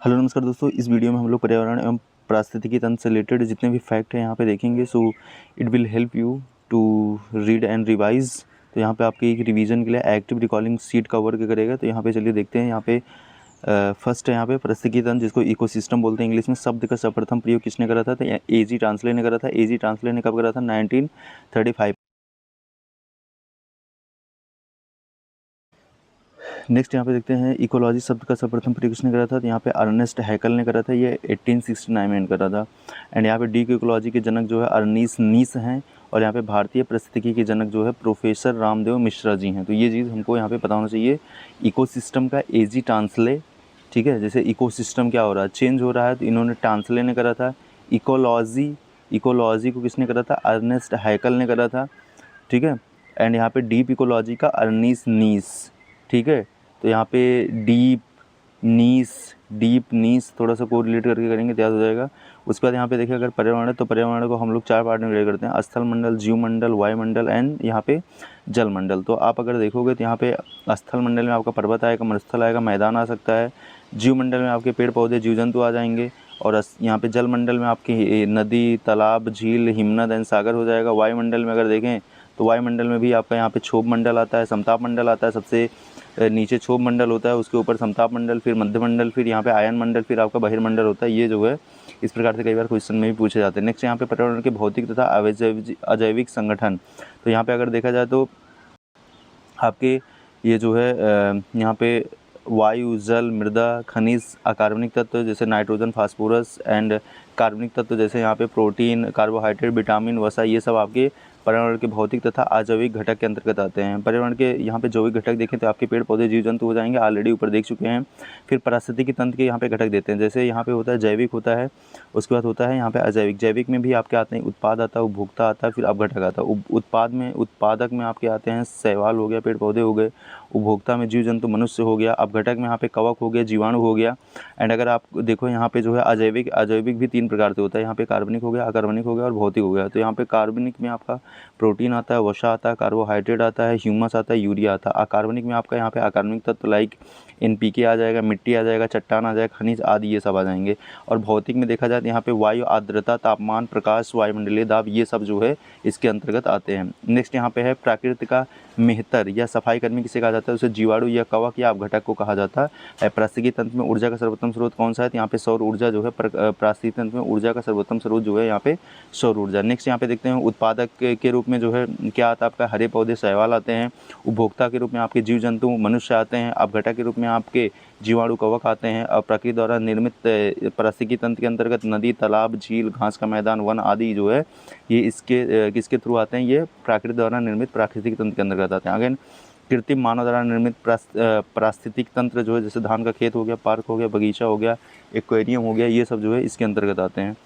Hello नमस्कार दोस्तों, इस वीडियो में हम लोग पर्यावरण एवं पारिस्थितिकी तंत्र से रिलेटेड जितने भी फैक्ट हैं यहाँ पे देखेंगे। So it will help you to read and revise. तो यहाँ पे आपके एक रिवीजन के लिए एक्टिव रिकॉलिंग सीट का वर्क करेगा। तो यहाँ पे चलिए देखते हैं। यहाँ पे फर्स्ट है यहाँ पे पारिस्थितिकी तंत्र, जिसको इकोसिस्टम बोलते हैं इंग्लिश में। शब्द का सर्वप्रथम प्रयोग किसने करा था? तो एजी ट्रांसले ने करा था। एजी ट्रांसले ने कब करा था? 1935। नेक्स्ट यहाँ पे देखते हैं इकोलॉजी शब्द का सर्वप्रथम प्रयोग किसने करा था? तो यहाँ पे अर्नेस्ट हैकल ने करा था। ये 1869 में करा था। एंड यहाँ पे डी इकोलॉजी के जनक जो है अर्नीस नीस हैं। और यहाँ पे भारतीय पारिस्थितिकी के जनक जो है प्रोफेसर रामदेव मिश्रा जी हैं। तो ये चीज़ हमको यहाँ पे पता होना चाहिए। इकोसिस्टम का एजी ट्रांसले, ठीक है। जैसे इकोसिस्टम क्या हो रहा है, चेंज हो रहा है, तो इन्होंने ट्रांसले ने करा था। इकोलॉजी को किसने करा था? अर्नेस्ट हैकल ने करा था, ठीक है। एंड यहाँ पे डीप इकोलॉजी का अर्नीस नीस, ठीक है। तो यहाँ पे डीप नीस थोड़ा सा को रिलेट करके करेंगे तो याद हो जाएगा। उसके बाद यहाँ पे देखिए, अगर पर्यावरण है तो पर्यावरण को हम लोग 4 पार्ट में डिवाइड करते हैं: स्थल मंडल, जीव मंडल, वायुमंडल एंड यहाँ पे जल मंडल। तो आप अगर देखोगे तो यहाँ पे स्थल मंडल में आपका पर्वत आएगा, मरुस्थल आएगा, मैदान आ सकता है। जीव मंडल में आपके पेड़ पौधे जीव जंतु आ जाएंगे। और यहाँ पे जल मंडल में आपकी नदी, तालाब, झील, हिमनद एंड सागर हो जाएगा। वायुमंडल में अगर देखें तो वायुमंडल में भी आपका यहाँ पे क्षोभ मंडल आता है, समताप मंडल आता है। सबसे नीचे क्षोभ मंडल होता है, उसके ऊपर समताप मंडल, फिर मध्य मंडल, फिर यहाँ पे आयन मंडल, फिर आपका बहिर्मंडल होता है। ये जो है इस प्रकार से कई बार क्वेश्चन में भी पूछे जाते हैं। नेक्स्ट यहाँ पे पर्यावरण के भौतिक तथा अजैविक संगठन। तो यहाँ पे अगर देखा जाए तो आपके ये जो है यहाँ पे वायु, जल, मृदा, खनिज, अकार्बनिक तत्व जैसे नाइट्रोजन, फास्फोरस एंड कार्बनिक तत्व जैसे यहाँ पे प्रोटीन, कार्बोहाइड्रेट, विटामिन, वसा, ये सब आपके पर्यावरण के भौतिक तथा अजैविक घटक के अंतर्गत आते हैं। पर्यावरण के यहाँ पे जैविक घटक देखें तो आपके पेड़ पौधे जीव जंतु हो जाएंगे, ऑलरेडी ऊपर देख चुके हैं। फिर पारिस्थितिकी तंत्र के यहाँ पे घटक देते हैं। जैसे यहाँ पे होता है जैविक होता है, उसके बाद होता है यहाँ पे अजैविक। जैविक में भी आपके आते हैं उत्पाद आता है, उपभोक्ता आता है, फिर अपघटक आता है। उत्पादक में आपके आते हैं शैवाल हो गया, पेड़ पौधे हो गए। उपभोक्ता में जीव जंतु मनुष्य हो गया। अपघटक में यहाँ पे कवक हो गया, जीवाणु हो गया। एंड अगर आप देखो यहाँ पे जो है अजैविक भी 3 प्रकार से होता है। यहाँ पे कार्बनिक हो गया, अकार्बनिक हो गया और भौतिक हो गया। तो यहाँ पे कार्बनिक में आपका प्रोटीन आता है, वसा आता है, कार्बोहाइड्रेट आता है, ह्यूमस आता है, यूरिया आता है। अकार्बनिक में आपका यहाँ पे अकार्बनिक तत्व लाइक NPK आ जाएगा, मिट्टी आ जाएगा, चट्टान आ जाएगा, खनिज आदि ये सब आ जाएंगे। और भौतिक में देखा जाए तो यहाँ पे वायु, आर्द्रता, तापमान, प्रकाश, वायुमंडलीय दाब, ये सब जो है इसके अंतर्गत आते हैं। नेक्स्ट यहाँ पे है प्रकृति का मेहतर या सफाई कर्मी किसे कहा जाता है? उसे जीवाणु या कवक या अपघटक को कहा जाता है। पारिस्थितिकी तंत्र में ऊर्जा का सर्वोत्तम स्रोत कौन सा है? तो यहाँ पे सौर ऊर्जा जो है पारिस्थितिकी तंत्र में ऊर्जा का सर्वोत्तम स्रोत जो है यहाँ पे सौर ऊर्जा। नेक्स्ट यहाँ पे देखते हैं उत्पादक के रूप में जो है क्या आता है? आपका हरे पौधे, शैवाल आते हैं। उपभोक्ता के रूप में आपके जीव जंतु मनुष्य आते हैं। अपघटक के रूप में आपके जीवाणु, कवक आते हैं। और प्रकृति द्वारा निर्मित पारिस्थितिकी तंत्र के अंतर्गत नदी, तालाब, झील, घास का मैदान, वन आदि जो है ये इसके किसके थ्रू आते हैं? ये प्रकृति द्वारा निर्मित प्राकृतिक तंत्र के अंतर्गत आते हैं। अगेन कृत्रिम मानव द्वारा निर्मित पारिस्थितिक तंत्र जो है, जैसे धान का खेत हो गया, पार्क हो गया, बगीचा हो गया, एक्वेरियम हो गया, ये सब जो है इसके अंतर्गत आते हैं।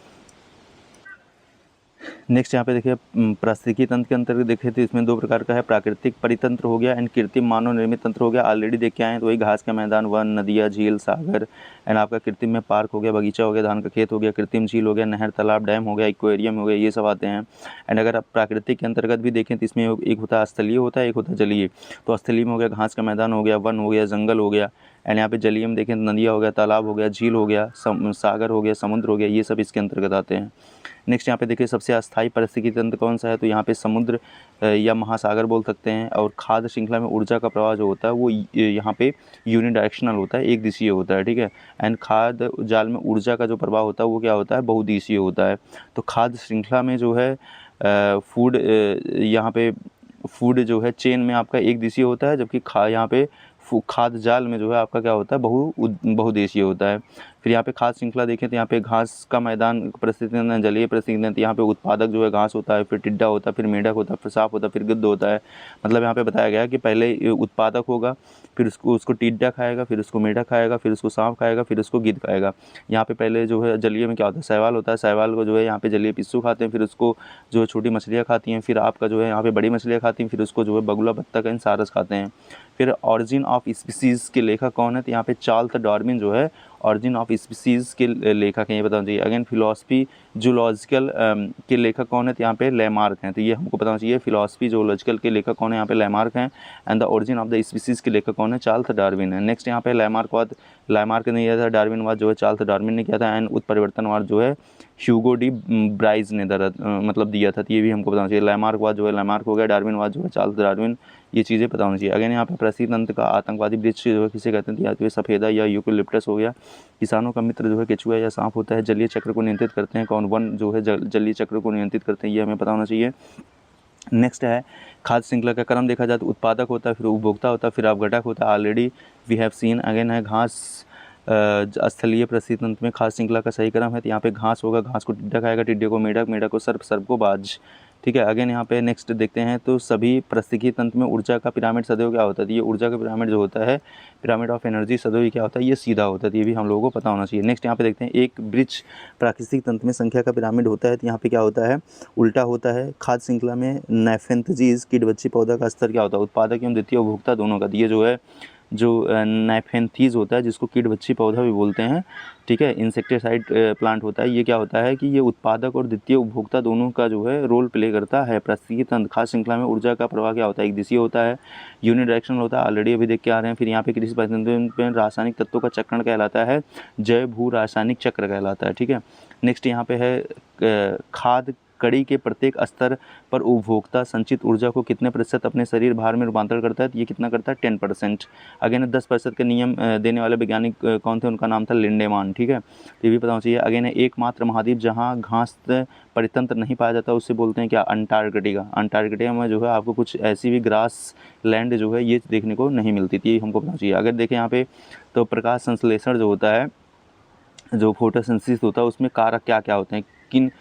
नेक्स्ट यहाँ पे देखिए पारिस्थितिकी तंत्र के अंतर्गत देखें तो इसमें 2 प्रकार का है। प्राकृतिक परितंत्र हो गया एंड कृत्रिम मानव निर्मित तंत्र हो गया। ऑलरेडी देख के आए हैं तो वही घास का मैदान, वन, नदियाँ, झील, सागर। एंड आपका कृत्रिम में पार्क हो गया, बगीचा हो गया, धान का खेत हो गया, कृत्रिम झील हो गया, नहर, तालाब, डैम हो गया, एक्वेरियम हो गया, ये सब आते हैं। एंड अगर आप प्राकृतिक के अंतर्गत भी देखें तो इसमें एक होता है स्थलीय होता है, एक होता है जलीय। तो स्थलीय में हो गया घास का मैदान हो गया, वन हो गया, जंगल हो गया। एंड यहाँ पे जलीय में देखें तो नदियाँ हो गया, तालाब हो गया, झील हो गया, सागर हो गया, समुद्र हो गया, ये सब इसके अंतर्गत आते हैं। नेक्स्ट यहाँ पे देखिए सबसे अस्थायी पारिस्थितिकी तंत्र कौन सा है? तो यहाँ पे समुद्र या महासागर बोल सकते हैं। और खाद्य श्रृंखला में ऊर्जा का प्रवाह जो होता है वो यहाँ पे यूनिडायरेक्शनल होता है, एक दिशीय होता है, ठीक है। एंड खाद्य जाल में ऊर्जा का जो प्रवाह होता है वो क्या होता है? बहुदिशीय होता है। तो खाद्य श्रृंखला में जो है फूड यहाँ पे फूड जो है चेन में आपका एक दिशीय होता है, जबकि यहाँ पे खाद्य जाल में जो है आपका क्या होता है? बहुदेशीय होता है। फिर यहाँ पे खाद्य श्रृंखला देखें तो यहाँ पे घास का मैदान परिस्थिति में जलीय परिस्थिति में, तो यहाँ पे उत्पादक जो है घास होता है, फिर टिड्डा होता है, फिर मेढक होता है, फिर सांप होता है, फिर गिद्ध होता है। मतलब यहाँ पे बताया गया है कि पहले उत्पादक होगा, फिर उसको टिड्डा खाएगा, फिर उसको मेढक खाएगा, फिर उसको सांप खाएगा, फिर उसको गिद्ध खाएगा। यहाँ पे पहले जो है जलीय में क्या होता है? शैवाल होता है। शैवाल को जो है यहाँ पे जलीय पिस्सू खाते हैं, फिर उसको जो है छोटी मछलियाँ खाती हैं, फिर आपका जो है यहाँ पे बड़ी मछलियाँ खाती हैं, फिर उसको जो है बगुला, बत्तख एंड सारस खाते हैं। फिर ऑरिजिन ऑफ स्पीसीज़ के लेखक कौन है? तो यहाँ पे चार्ल्स डार्विन जो है ऑरिजिन ऑफ स्पीसीज़ के लेखक हैं, ये बताना चाहिए। अगेन फिलॉसफी जूलॉजिकल के लेखक कौन है, तो यहाँ पे लैमार्क हैं, तो ये हमको पता होना चाहिए। फिलॉसफी जूलॉजिकल के लेखक कौन है, यहाँ पे लैमार्क हैं। And the origin of the species के लेखक कौन है, चार्ल्स डार्विन है। नेक्स्ट यहाँ पे लैमार्कवाद, लैमार्क ने किया था, डार्विनवाद जो है चार्ल्स डार्विन ने किया था। एंड उत्परिवर्तनवाद जो है ह्यूगो डी ब्राइज ने मतलब दिया था, तो ये भी हमको बताना चाहिए। लैमार्कवाद जो है लैमार्क हो गया, डार्विनवाद जो है चार्ल्स डार्विन, ये चीज़ें पता होनी चाहिए। अगेन यहाँ पे प्रसिद्ध का आतंकवादी वृक्ष जो है किसे कहते हैं, या तो सफ़ेदा या यूकेलिप्टस हो गया। किसानों का मित्र जो है केचुआ या सांप होता है। जलीय चक्र को नियंत्रित करते हैं कौन, वन जो है जलीय चक्र को नियंत्रित करते हैं, ये हमें पता होना चाहिए। नेक्स्ट है खाद्य श्रृंखला का क्रम देखा जाए तो उत्पादक होता है, फिर उपभोक्ता होता है, फिर अपघटक होता है। Already we have seen. Again है घास स्थलीय प्रसिद्ध तंत्र में खाद्य श्रृंखला का सही क्रम है, तो यहाँ पे घास होगा, घास को टिड्डा खाएगा, टिड्डे को मेढक, मेढक को सर्प, सर्प को बाज, ठीक है। अगेन यहाँ पे नेक्स्ट देखते हैं तो सभी पारिस्थितिकी तंत्र में ऊर्जा का पिरामिड सदैव क्या होता है, ये ऊर्जा का पिरामिड जो होता है, पिरामिड ऑफ एनर्जी सदैव क्या होता है, ये सीधा होता है, ये भी हम लोगों को पता होना चाहिए। नेक्स्ट यहाँ पे देखते हैं एक वृक्ष प्राकृतिक तंत्र में संख्या का पिरामिड होता है, तो यहाँ पे क्या होता है, उल्टा होता है। खाद्य श्रृंखला में नाइफेंथजीज कीट बच्ची पौधा का स्तर क्या होता है, उत्पादक एवं द्वितीय उपभोक्ता दोनों का, ये जो है जो नाइफेंथीज होता है जिसको कीट बच्ची पौधा भी बोलते हैं, ठीक है, इंसेक्टिसाइड प्लांट होता है, ये क्या होता है कि ये उत्पादक और द्वितीय उपभोक्ता दोनों का जो है रोल प्ले करता है। पारिस्थितिकी तंत्र खाद्य श्रृंखला में ऊर्जा का प्रवाह क्या होता है, एक दिशीय होता है, यूनिडायरेक्शनल होता है, ऑलरेडी अभी देख के आ रहे हैं। फिर यहाँ पे कृषि परिस्थितियों में रासायनिक तत्वों का चक्रण कहलाता है, जैव भू रासायनिक चक्र कहलाता है, ठीक है। नेक्स्ट यहाँ पे है खाद कड़ी के प्रत्येक स्तर पर उपभोक्ता संचित ऊर्जा को कितने प्रतिशत अपने शरीर भार में रूपांतर करता है, तो ये कितना करता है, 10%। अगेन 10% के नियम देने वाले वैज्ञानिक कौन थे, उनका नाम था लिंडेमान, ठीक है, तो ये भी पता होना चाहिए। अगेन एकमात्र महाद्वीप जहाँ घास परितंत्र नहीं पाया जाता उसे बोलते हैं क्या, अंटार्कटिका। अंटार्कटिका में जो है आपको कुछ ऐसी भी ग्रास लैंड जो है ये देखने को नहीं मिलती थी, ये हमको पता चाहिए। अगर देखें यहाँ पे तो प्रकाश संश्लेषण जो होता है, जो फोटोसिंथेसिस होता है, उसमें कारक क्या क्या होते हैं, किन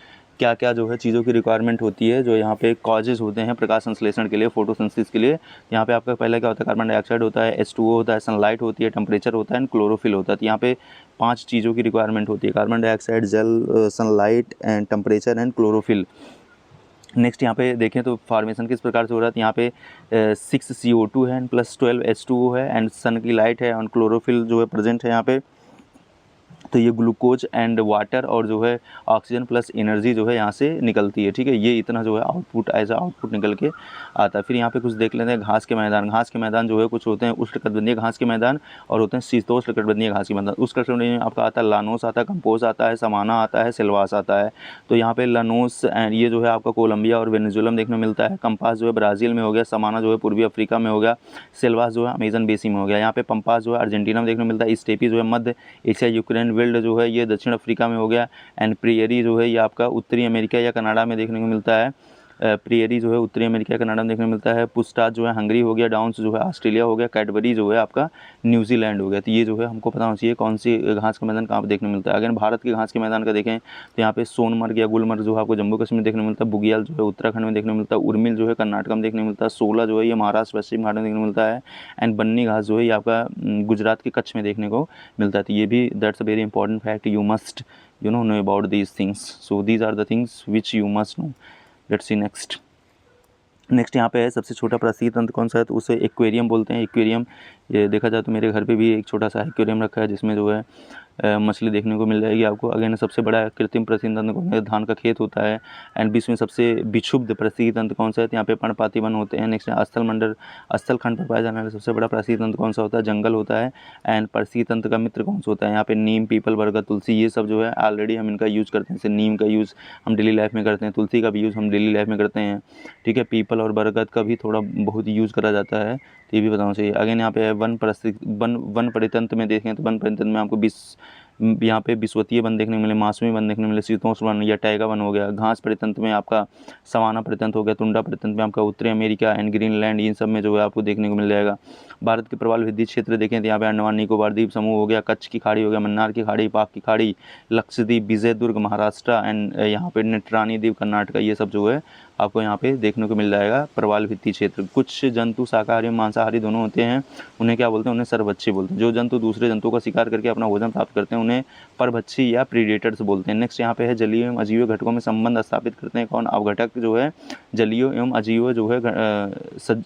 क्या क्या जो है चीज़ों की रिक्वायरमेंट होती है, जो यहाँ पे कॉजेज होते हैं प्रकाश संश्लेषण के लिए, फोटोसिंथेसिस के लिए। यहाँ पे आपका पहला क्या होता है, कार्बन डाइऑक्साइड होता है, H2O होता है, सनलाइट होती है, टेम्परेचर होता है एंड क्लोरोफिल होता है। तो यहाँ पे 5 चीज़ों की रिक्वायरमेंट होती है, कार्बन डाइऑक्साइड, जल, sunlight and temperature and chlorophyll. Next यहाँ पे देखें तो फॉर्मेशन किस प्रकार से हो रहा है, तो यहाँ पे 6 CO2 है एंड प्लस 12 H2O है एंड सन की लाइट है और क्लोरोफिल जो है प्रेजेंट है यहाँ पे। तो ये ग्लूकोज एंड वाटर और जो है ऑक्सीजन प्लस एनर्जी जो है यहाँ से निकलती है, ठीक है। ये इतना जो है आउटपुट एज अ आउटपुट निकल के आता है। फिर यहाँ पे कुछ देख लेते हैं घास के मैदान। घास के मैदान जो है कुछ होते हैं उष्णकटिबंधीय घास के मैदान और होते हैं शीतोष्णकटिबंधीय घास के मैदान। उष्णकटिबंधीय में आपका आता है लानोस आता है, कंपोज आता है, समाना आता है, सिल्वास आता है। तो यहाँ पे लानोस एंड ये जो है आपका कोलंबिया और वेनेजुएला में देखने को मिलता है, कंपास जो है ब्राज़ील में हो गया, समाना जो है पूर्वी अफ्रीका में हो गया, सिल्वास जो है अमेजन बेसिन में हो गया। यहाँ पे पंपास जो है अर्जेंटीना में देखने को मिलता है, स्टेपी जो है मध्य एशिया यूक्रेन, विल्ड जो है ये दक्षिण अफ्रीका में हो गया एंड प्रियरी जो है ये आपका उत्तरी अमेरिका या कनाडा में देखने को मिलता है। प्रियरी जो है उत्तरी अमेरिका कनाडा में देखने को मिलता है। पुस्टाच जो है हंगरी हो गया, डाउन्स जो है ऑस्ट्रेलिया हो गया, कैडबरी जो है आपका न्यूजीलैंड हो गया। तो ये जो है हमको पता होना चाहिए कौन सी घास का मैदान कहाँ पर देखने को मिलता है। अगर भारत के घास के मैदान का देखें तो यहाँ पे सोनमर्ग या गुलमर्ग जो है आपको जम्मू कश्मीर में देखने को मिलता है, बुगियाल जो है उत्तराखंड में देखने को मिलता है, उर्मिल जो है कर्नाटक में देखने को मिलता है, सोला जो है ये महाराष्ट्र पश्चिम घाट में देखने को मिलता है एंड बन्नी घास जो है ये आपका गुजरात के कच्छ में देखने को मिलता है। तो ये भी that's a very important fact, you must know about these things. So these are the things which you must know. Let's see next. Next यहाँ पे है सबसे छोटा पारिस्थितिकी तंत्र कौन सा है, तो उसे एक्वेरियम बोलते हैं। एक्वेरियम ये देखा जाए तो मेरे घर पे भी एक छोटा सा एक्वेरियम रखा है जिसमें जो है मछली देखने को मिल जाएगी आपको। अगेन सबसे बड़ा कृत्रिम पारिस्थितिकी तंत्र कौन है, धान का खेत होता है एंड विश्व में सबसे विक्षुब्ध पारिस्थितिकी तंत्र कौन सा है, तो यहाँ पे पर्णपाती वन होते हैं। नेक्स्ट स्थल मंडल स्थल खंड पर पाया जाने वाला सबसे बड़ा पारिस्थितिकी तंत्र कौन सा होता है, जंगल होता है एंड पारिस्थितिकी तंत्र का मित्र कौन सा होता है, यहाँ पे नीम, पीपल, बरगद, तुलसी ये सब जो है ऑलरेडी हम इनका यूज़ करते हैं। जैसे नीम का यूज़ हम डेली लाइफ में करते हैं, तुलसी का भी यूज़ हम डेली लाइफ में करते हैं, ठीक है। पीपल और बरगद का भी थोड़ा बहुत यूज़ करा जाता है, तो ये भी बताना चाहिए। अगेन यहाँ पे वन परितंत्र में देखें तो वन परितंत्र में आपको यहाँ पे विश्वतीय वन देखने को मिले, मासूमी वन देखने को मिले, शीतोष्ण वन या टैगा वन हो गया। घास परितंत्र में आपका सवाना परितंत्र हो गया, तुंडा परितंत्र में आपका उत्तरी अमेरिका एंड ग्रीनलैंड, इन सब में जो है आपको देखने को मिल जाएगा। भारत के प्रवाल विद्युत क्षेत्र देखें तो यहाँ पे अंडमान निकोबार द्वीप समूह हो गया, कच्छ की खाड़ी हो गया, मन्नार की खाड़ी, पाक की खाड़ी, लक्षद्वीप, विजय दुर्ग महाराष्ट्र एंड यहाँ पे निट्रानी द्वीप कर्नाटक, ये सब जो है आपको यहाँ पे देखने को मिल जाएगा प्रवाल भित्ति क्षेत्र। कुछ जंतु शाकाहारी मांसाहारी दोनों होते हैं, उन्हें क्या बोलते हैं, उन्हें सर्वभक्षी बोलते हैं। जो जंतु दूसरे जंतुओं का शिकार करके अपना भोजन प्राप्त करते हैं उन्हें परभक्षी या प्रीडेटर्स बोलते हैं। नेक्स्ट यहाँ पे है जलीय एवं अजीव घटकों में संबंध स्थापित करते हैं कौन, अवघटक जो है जलीय एवं अजीव जो है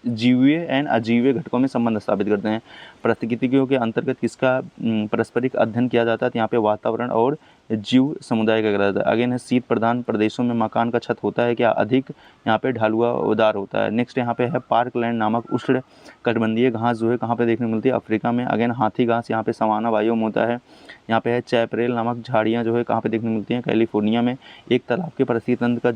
जीवीय एंड अजीवीय घटकों में संबंध स्थापित करते हैं। पारिस्थितिकियों के अंतर्गत किसका पारस्परिक अध्ययन किया जाता है, तो यहाँ पे वातावरण और जीव समुदाय का कहलाता है। अगेन है शीत प्रधान प्रदेशों में मकान का छत होता है क्या, अधिक यहाँ पे ढालुआ उदार होता है। नेक्स्ट यहाँ पे है पार्क लैंड नामक उष्ण कटिबंधीय घास जो है कहाँ पे देखने को मिलती है, अफ्रीका में। अगेन हाथी घास यहाँ पे सवाना वायु में होता है। यहाँ पे है चैपरेल नामक झाड़ियाँ जो है कहाँ पे देखने को मिलती हैं, कैलिफोर्निया में। एक तालाब के परिस्थिति तंत्र का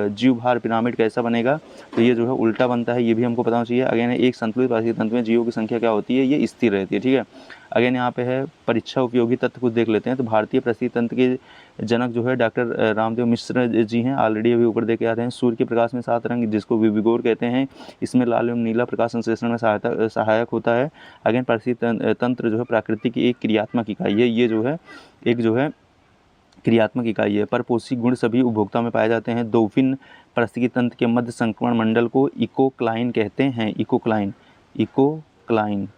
जीव भार पिरामिड कैसा बनेगा, तो ये जो है उल्टा बनता है, ये भी हमको पता होना चाहिए। अगेन एक संतुलित परिस्थिति तंत्र में जीवों की संख्या क्या होती है, ये स्थिर रहती है, ठीक है। अगेन यहाँ पे है परीक्षा उपयोगी तत्व कुछ देख लेते हैं। तो भारतीय परिस्थिति तंत्र के जनक जो है डॉक्टर रामदेव मिश्र जी हैं, ऑलरेडी अभी ऊपर देखे आते हैं। सूर्य के प्रकाश में 7 रंग जिसको विविगोर कहते हैं, इसमें लाल एवं नीला प्रकाश संश्लेषण में सहायक होता है। अगेन परिस्थिति तंत्र जो है प्रकृति की एक क्रियात्मक इकाई है, ये जो है एक जो है क्रियात्मक इकाई है। परपोषी गुण सभी उपभोक्ता में पाए जाते हैं। डोफिन परिस्थिति तंत्र के मध्य संक्रमण मंडल को इकोक्लाइन कहते हैं, इकोक्लाइन,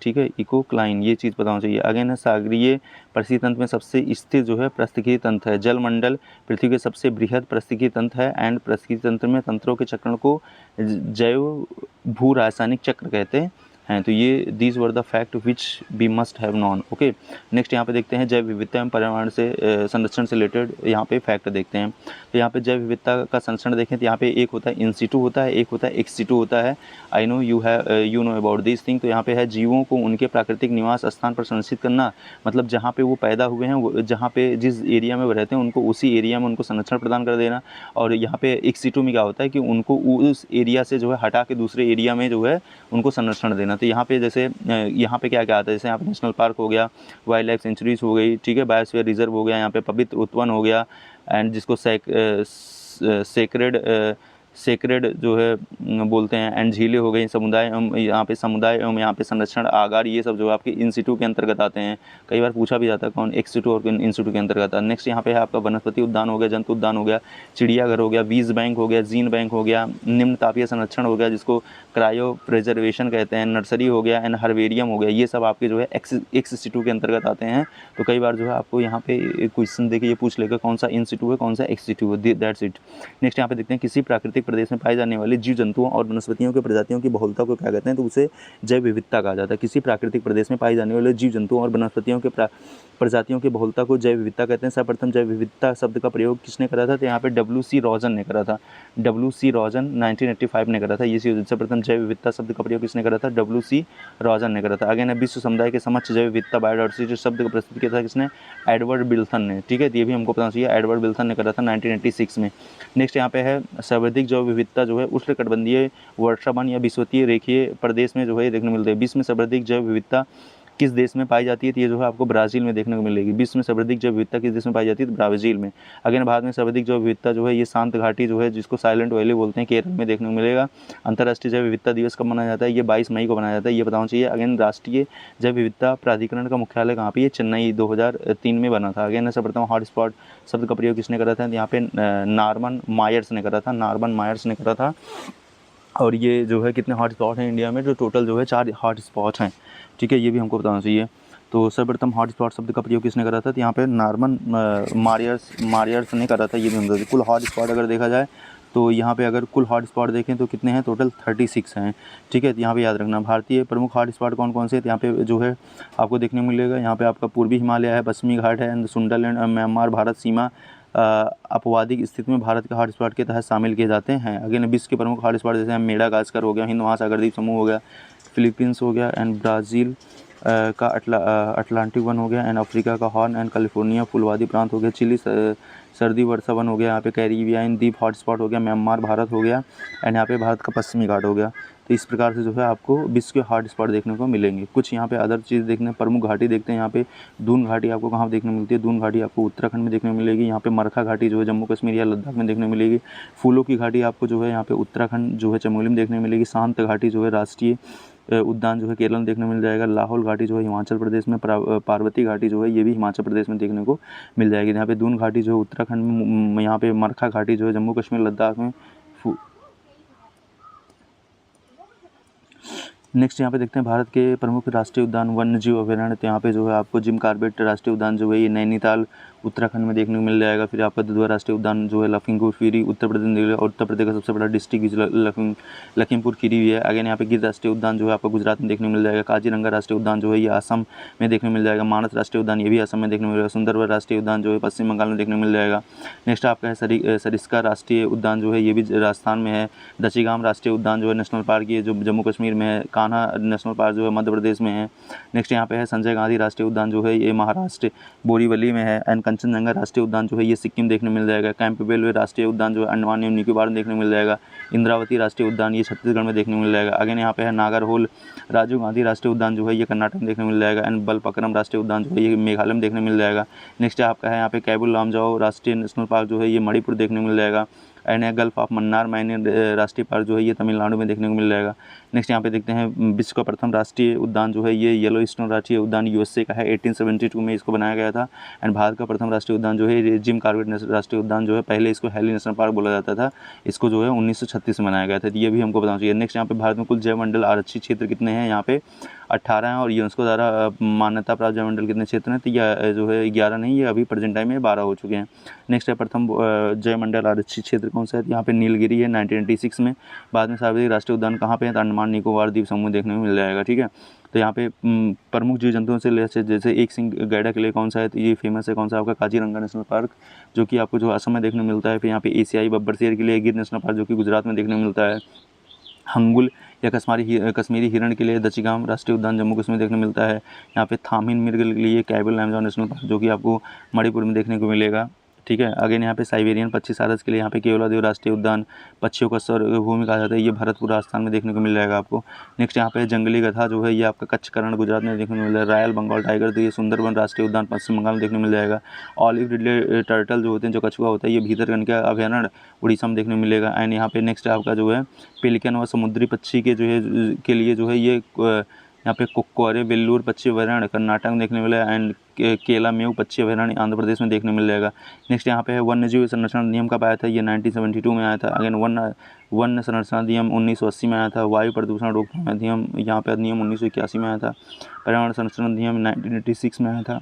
ठीक है, इकोक्लाइन, ये चीज़ पता होना चाहिए। अगेन है सागरीय परिस्थिति तंत्र में सबसे स्थिर जो है पारिस्थितिकी तंत्र है। जल मंडल पृथ्वी के सबसे बृहद पारिस्थितिकी तंत्र है। एंड पारिस्थितिकी तंत्र में तंत्रों के चक्रण को जैव भू रासायनिक चक्र कहते हैं। तो ये these were the fact which we must have known. Okay, next यहाँ पे देखते हैं जैव विविधता एवं पर्यावरण से संरक्षण से रिलेटेड यहाँ पे फैक्ट देखते हैं। तो यहाँ पे जैव विविधता का संरक्षण देखें तो यहाँ पे एक होता है इन सिटू होता है, एक होता है एक्स सिटू होता है। I know you know about this thing. तो यहाँ पे है जीवों को उनके प्राकृतिक निवास स्थान पर संरक्षित करना, मतलब जहाँ पे वो पैदा हुए हैं, जहाँ पे जिस एरिया में वो रहते हैं उनको उसी एरिया में उनको संरक्षण प्रदान कर देना। और यहाँ पे एक्स सिटू में क्या होता है कि उनको उस एरिया से जो है हटा के दूसरे एरिया में जो है उनको संरक्षण देना। तो यहाँ पे जैसे यहाँ पे क्या क्या आता है, जैसे यहाँ पे नेशनल पार्क हो गया, वाइल्ड लाइफ सेंचुरीज हो गई, ठीक है, बायोस्फीयर रिजर्व हो गया, यहाँ पे पवित्र उपवन हो गया, एंड जिसको सेक्रेड जो है बोलते हैं, एंड झीलें हो गई, समुदाय एवं यहाँ पे संरक्षण आगार, ये सब जो आपके इन सिटू के अंतर्गत आते हैं। कई बार पूछा भी जाता है कौन एक्स सिटू और इन सिटू के अंतर्गत आता है। नेक्स्ट यहाँ पे है आपका वनस्पति उद्यान हो गया, जंतु उद्यान हो गया, चिड़ियाघर हो गया, बीज बैंक हो गया, जीन बैंक हो गया, निम्न तापीय संरक्षण हो गया जिसको क्रायो प्रिजर्वेशन कहते हैं, नर्सरी हो गया, एंड हर्बेरियम हो गया, ये सब आपके जो है एक्स सिटू के अंतर्गत आते हैं। तो कई बार जो है आपको यहाँ पे क्वेश्चन देके ये पूछ लेगा कौन सा इन सिटू है कौन सा एक्स सिटू है, दैट्स इट। नेक्स्ट यहाँ पे देखते हैं किसी प्राकृतिक प्रदेश में पाए जाने वाले जीव जंतुओं और वनस्पतियों के प्रजातियों की बहुलता को क्या कहते हैं, तो उसे जैव विविधता कहा जाता है। किसी प्राकृतिक प्रदेश में पाई जाने वाले जीव जंतुओं और वनस्पतियों के प्रजातियों की बहुलता को जैव विविधता कहते हैं। सर्वप्रथम जैव विविधता शब्द का प्रयोग किसने करा था, तो यहाँ पे W.C. रॉजन ने करा था। W.C. रॉजन 1985 ने करा था। ये सर्वप्रथम जैव विविधता शब्द का प्रयोग किसने करा था, W.C. रॉजन ने करा था। आगे ने विश्व समुदाय के समक्ष जैव विविधता बायोडायवर्सिटी शब्द का प्रस्तुत किया था किसने, एडवर्ड बिल्सन ने, ठीक है, ये भी हमको पता चाहिए, एडवर्ड बिल्सन ने करा था 1986 में। नेक्स्ट यहाँ पे है सर्वाधिक जैव विविधता जो है उष्णकटिबंधीय वर्षावन या विषुवतीय रेखीय प्रदेश में जो है देखने को मिलती है। विश्व में सर्वाधिक जैव विविधता किस देश में पाई जाती है, तो ये जो है आपको ब्राज़ील में देखने को मिलेगी। विश्व में सर्वाधिक जैव विविधता किस देश में पाई जाती है, तो ब्राज़ील में। अगेन भारत में सर्वाधिक जैव विविधता जो है ये शांत घाटी जो है जिसको साइलेंट वैली बोलते हैं, केरल में देखने को मिलेगा। अंतर्राष्ट्रीय जैव विविधता दिवस कब मनाया जाता है, ये 22 मई को मनाया जाता है, ये बताना चाहिए। अगेन राष्ट्रीय जैव विविधता प्राधिकरण का मुख्यालय कहाँ पे, ये चेन्नई 2003 में बना था। अगेन सर्वप्रथम हॉटस्पॉट शब्द का प्रयोग किसने करा था, यहाँ पे नॉर्मन मायर्स ने करा था, नॉर्मन मायर्स ने करा था। और ये जो है कितने हॉट स्पॉट हैं इंडिया में, जो टोटल जो है 4 हॉट स्पॉट हैं, ठीक है, ये भी हमको बताना चाहिए। तो सर्वप्रथम हॉट स्पॉट शब्द का प्रयोग किसने करा था, तो यहाँ पे नॉर्मन मायर्स ने करा था, ये भी हम कुल हॉट स्पॉट अगर देखा जाए तो यहाँ पे अगर कुल हॉट स्पॉट देखें तो कितने हैं, टोटल 36 हैं, ठीक है। तो यहाँ पे याद रखना भारतीय प्रमुख हॉट स्पॉट कौन कौन से हैं, तो यहाँ पे जो है आपको देखने मिलेगा, यहाँ पे आपका पूर्वी हिमालय है, पश्चिमी घाट है, सुंदरलैंड, म्यांमार भारत सीमा अपवादिक स्थिति में भारत के हॉटस्पॉट के तहत शामिल किए जाते हैं। अगेन विश्व के प्रमुख हॉटस्पॉट जैसे मेडागास्कर हो गया, हिंद महासागर द्वीप समूह हो गया, फिलीपींस हो गया, एंड ब्राज़ील का अटलांटिक वन हो गया, एंड अफ्रीका का हॉर्न एंड कैलिफोर्निया फुलवादी प्रांत हो गया, चिली सर्दी वर्षा वन हो गया, यहाँ पे कैरिबियन द्वीप हॉटस्पॉट हो गया, म्यांमार भारत हो गया, एंड यहाँ पे भारत का पश्चिमी घाट हो गया। तो इस प्रकार से जो है आपको विश्व के हॉट स्पॉट देखने को मिलेंगे। कुछ यहाँ पे अदर चीज़ देखने, प्रमुख घाटी देखते हैं। यहाँ पे दून घाटी आपको कहाँ देखने को मिलती है, दून घाटी आपको उत्तराखंड में देखने को मिलेगी। यहाँ पे मरखा घाटी जो है जम्मू कश्मीर या लद्दाख में देखने को मिलेगी। फूलों की घाटी आपको जो है यहाँ पे उत्तराखंड जो है चमोली में देखने को मिलेगी। शांत घाटी जो है राष्ट्रीय उद्यान जो है केरल में देखने को मिल जाएगा। लाहौल घाटी जो है हिमाचल प्रदेश में, पार्वती घाटी जो है ये भी हिमाचल प्रदेश में देखने को मिल जाएगी। यहाँ पे दून घाटी जो है उत्तराखंड में, यहाँ पे मरखा घाटी जो है जम्मू कश्मीर लद्दाख में। नेक्स्ट यहाँ पे देखते हैं भारत के प्रमुख राष्ट्रीय उद्यान वन्य जीव अभयारण्य। तो यहाँ पे जो है आपको जिम कॉर्बेट राष्ट्रीय उद्यान जो है ये नैनीताल उत्तराखंड में देखने को मिल जाएगा। फिर आपका दुधवा राष्ट्रीय उद्यान जो है लखीमपुर खीरी उत्तर प्रदेश में, और उत्तर प्रदेश का सबसे बड़ा डिस्ट्रिक्ट लखीमपुर खीरी भी है। अगेन यहाँ पे गिर राष्ट्रीय उद्यान जो है आपको गुजरात में देखने को मिल जाएगा। काजीरंगा राष्ट्रीय उद्यान जो है ये असम में देखने को मिल जाएगा। मानस राष्ट्रीय उद्यान ये भी असम में देखने को मिलेगा। सुंदरवन राष्ट्रीय उद्यान जो है पश्चिम बंगाल में देखने को मिल जाएगा। नेक्स्ट आपका है सरिस्का राष्ट्रीय उद्यान जो है ये भी राजस्थान में है। दशीगाम राष्ट्रीय उद्यान जो है नेशनल पार्क ये जो जम्मू कश्मीर में है। कान्हा नेशनल पार्क जो है मध्य प्रदेश में है। नेक्स्ट यहाँ पे है संजय गांधी राष्ट्रीय उद्यान जो है ये महाराष्ट्र बोरीवली में है। एंड कंचनजंगा राष्ट्रीय उद्यान जो है ये सिक्किम देखने मिल जाएगा। कैंपबेल राष्ट्रीय उद्यान जो है अंडमान एवं निकोबार में देखने को मिल जाएगा। इंद्रावती राष्ट्रीय उद्यान ये छत्तीसगढ़ में देखने को मिल जाएगा। अगेन यहाँ पे है नागरहोल राजीव गांधी राष्ट्रीय उद्यान जो है ये कर्नाटक में देखने को मिल जाएगा। एंड बलपक्रम राष्ट्रीय उद्यान जो है ये मेघालय में देखने को मिल जाएगा। नेक्स्ट आपका है यहाँ पे कैबुल लामजाओ राष्ट्रीय नेशनल पार्क जो है ये मणिपुर देखने को मिल जाएगा। And gulf of Mannar many राष्ट्रीय पार्क जो है ये तमिलनाडु में देखने को मिल जाएगा। नेक्स्ट यहाँ पे देखते हैं विश्व का प्रथम राष्ट्रीय उद्यान जो है ये येलोस्टोन राष्ट्रीय उद्यान यूएसए का है। 1872 में इसको बनाया गया था। एंड भारत का प्रथम राष्ट्रीय उद्यान जो है जिम कॉर्बेट राष्ट्रीय उद्यान जो है पहले इसको हेली नेशनल पार्क बोला जाता था, इसको जो है 1936 में बनाया गया था। ये भी हमको बताना चाहिए। नेक्स्ट यहाँ पे भारत में कुल जैवमंडल आरक्षित क्षेत्र कितने हैं, यहाँ पे 18 हैं। और यूनेस्को द्वारा मान्यता प्राप्त जैवमंडल कितने क्षेत्र हैं, तो ये जो है 11 नहीं, ये अभी प्रेजेंट टाइम में 12 हो चुके हैं। नेक्स्ट है प्रथम जैवमंडल आरक्षित क्षेत्र कौन सा है, यहाँ पे नीलगिरी है 1986 में। बाद में सार्वजनिक राष्ट्रीय उद्यान कहाँ पे है, तो अंडमान निकोबार द्वीप समूह देखने को मिल जाएगा। ठीक है, तो यहाँ पे प्रमुख जीव जंतुओं से जैसे एक सिंह गैंडा के लिए कौन सा है, तो ये फेमस है कौन सा आपका काजीरंगा नेशनल पार्क जो कि आपको जो असम में देखने को मिलता है। फिर यहाँ पे एशियाई बब्बर शेर के लिए गिर नेशनल पार्क जो कि गुजरात में देखने को मिलता है। हंगुल या कश्मीरी हिरण के लिए दशीगाम राष्ट्रीय उद्यान जम्मू कश्मीर देखने को मिलता है। यहाँ पे थामिन मिर्ग के लिए कैबुल लामजाओ नेशनल पार्क जो कि आपको मणिपुर में देखने को मिलेगा। ठीक है, अगेन यहाँ पे साइबेरियन पक्षी सारस के लिए यहाँ पे केवलादेव राष्ट्रीय उद्यान पक्षियों का स्वर्गभूमि कहा जाता है, ये भरतपुर राजस्थान में देखने को मिल जाएगा आपको। नेक्स्ट यहाँ पे जंगली गधा जो है ये आपका कच्छ करण गुजरात में देखने को मिल जाएगा। रॉयल बंगाल टाइगर तो ये सुंदरवन राष्ट्रीय उद्यान पश्चिम बंगाल में देखने को मिल जाएगा। ऑलिव रिडले टर्टल जो होते हैं जो कछुआ होता है ये भीतरकनिका अभयारण्य उड़ीसा में देखने को मिलेगा। एंड यहाँ पे नेक्स्ट आपका जो है पेलिकन व समुद्री पक्षी के जो है के लिए जो है ये यहाँ पे कुक्कोरे बेल्लूर पक्षी अभयारण्य कर्नाटक में देखने मिलेगा। एंड केला मेव पक्षी अभयारण्य आंध्र प्रदेश में देखने मिल जाएगा। नेक्स्ट यहाँ पे है वन्यजीव संरक्षण अधिनियम कब आया था, ये 1972 में आया था। अगेन वन्य संरक्षण अधिनियम 1980 में आया था। वायु प्रदूषण रोकथाम अधिनियम यहाँ पे अधिनियम 1981 में आया था। पर्यावरण संरक्षण अधिनियम 1986 में आया था।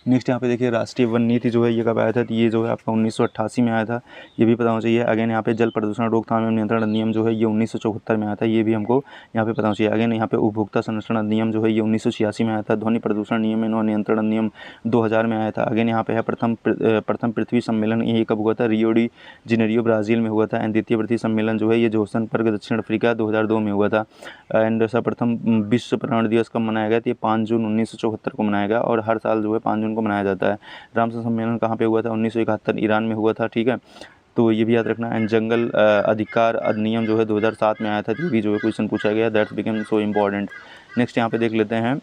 नेक्स्ट यहाँ पे देखिए राष्ट्रीय वन नीति जो है ये कब आया था, तो ये जो है आपका 1988 में आया था, ये भी पता होना चाहिए। अगेन यहाँ पे जल प्रदूषण रोकथाम एवं नियंत्रण अधिनियम जो है ये 1974 में आया था, ये भी हमको यहाँ पे पता होना चाहिए। अगेन यहाँ पे उपभोक्ता संरक्षण अधिनियम जो है ये 1986 में आया था। ध्वनि प्रदूषण नियम एवं नियंत्रण अधिनियम 2000 में आया था। अगेन यहाँ पे है प्रथम पृथ्वी सम्मेलन, ये कब हुआ था, रियो डी जेनेरियो ब्राज़ील में हुआ था। एंड द्वितीय पृथ्वी सम्मेलन जो है ये जोहान्सबर्ग दक्षिण अफ्रीका 2002 में हुआ था। एंड सर्वप्रथम विश्व पर्यावरण दिवस कब मनाया गया, तो ये 5 जून 1974 को मनाया गया और हर साल जो है 5 जून को मनाया जाता है। रामसर सम्मेलन कहाँ पे हुआ था, 1971 ईरान में हुआ था। ठीक है, तो ये भी याद रखना। एंड जंगल अधिकार अधिनियम जो है 2007 में आया था, ये भी जो है क्वेश्चन पूछा गया, that's become so important. Next यहाँ पे देख लेते हैं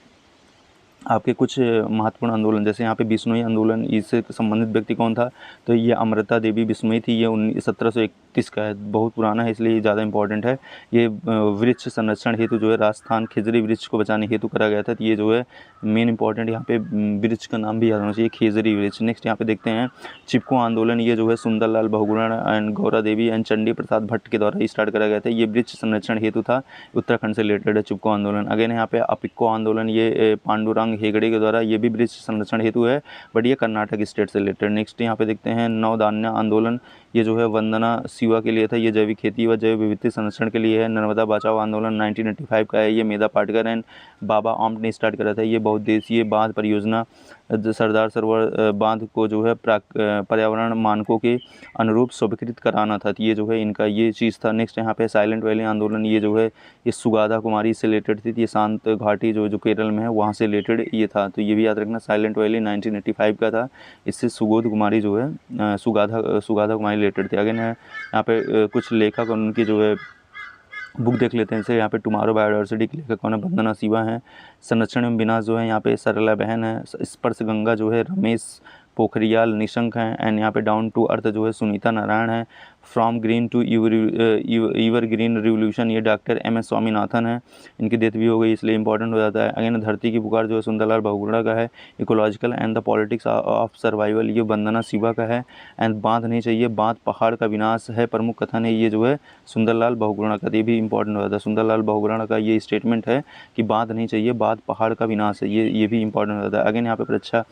आपके कुछ महत्वपूर्ण आंदोलन, जैसे यहाँ पे बिश्नोई आंदोलन, इससे संबंधित व्यक्ति कौन था, तो ये अमृता देवी बिश्नोई थी। ये 1731 का है, बहुत पुराना है इसलिए ये ज़्यादा इंपॉर्टेंट है। ये वृक्ष संरक्षण हेतु जो है राजस्थान खेजरी वृक्ष को बचाने हेतु करा गया था, तो ये जो है मेन इंपॉर्टेंट यहाँ पे वृक्ष का नाम भी याद होना चाहिए, खेजरी वृक्ष। नेक्स्ट यहाँ पे देखते हैं चिपको आंदोलन, ये जो है सुंदरलाल बहुगुणा एंड गौरा देवी एंड चंडी प्रसाद भट्ट के द्वारा स्टार्ट करा गया था। ये वृक्ष संरक्षण हेतु था, उत्तराखंड से रिलेटेड है चिपको आंदोलन। अगेन यहाँ पे अपिक्को आंदोलन, ये पांडुरंग हेगड़े के द्वारा, ये भी वृक्ष संरक्षण हेतु है, बट ये कर्नाटक स्टेट से रिलेटेड। नेक्स्ट यहाँ पे देखते हैं नवधान्य आंदोलन, ये जो है वंदना शिवा के लिए था, ये जैविक खेती व जैव विविधता संरक्षण के लिए है। नर्मदा बचाओ आंदोलन 1985 का है, ये मेधा पाटकर एंड बाबा आम्ट ने स्टार्ट करा था। ये बहुउद्देशीय बांध परियोजना सरदार सरोवर बांध को जो है पर्यावरण मानकों के अनुरूप स्वीकृत कराना था, तो ये जो है इनका ये चीज़ था। नेक्स्ट यहाँ पे साइलेंट वैली आंदोलन, ये जो है ये सुगाधा कुमारी से रिलेटेड थी, ये शांत घाटी जो केरल में है वहाँ से रिलेटेड ये था, तो ये भी याद रखना। साइलेंट वैली 1985 का था, इससे सुगोध कुमारी जो है सुगाधा कुमारी रिलेटेड थे। अगेन है यहाँ पे कुछ लेखक उनकी जो है बुक देख लेते हैं। जैसे यहाँ पे टुमारो बायोडाइवर्सिटी के लेखक कौन है, वंदना शिवा हैं। संरक्षण एवं विनाश जो है यहाँ पे सरला बहन है। स्पर्श गंगा जो है रमेश पोखरियाल निशंक हैं। एंड यहाँ पे डाउन टू अर्थ जो है सुनीता नारायण है। From green to evergreen revolution, ये डॉक्टर एम एस स्वामीनाथन है, इनकी डेथ भी हो गई इसलिए इंपॉर्टेंट हो जाता है। अगेन धरती की पुकार जो है सुंदरलाल बहुगुणा का है। Ecological and the politics of survival, ये वंदना शिवा का है। एंड बांध नहीं चाहिए, बांध पहाड़ का विनाश है, प्रमुख कथन है ये जो है सुंदरलाल बहुगुणा का, ये भी इंपॉर्टेंट हो जाता है। सुंदरलाल बहुगुणा का ये स्टेटमेंट है कि बांध नहीं चाहिए, बांध पहाड़ का विनाश है, ये भी इंपॉर्टेंट हो जाता है। अगेन यहाँ पे परीक्षा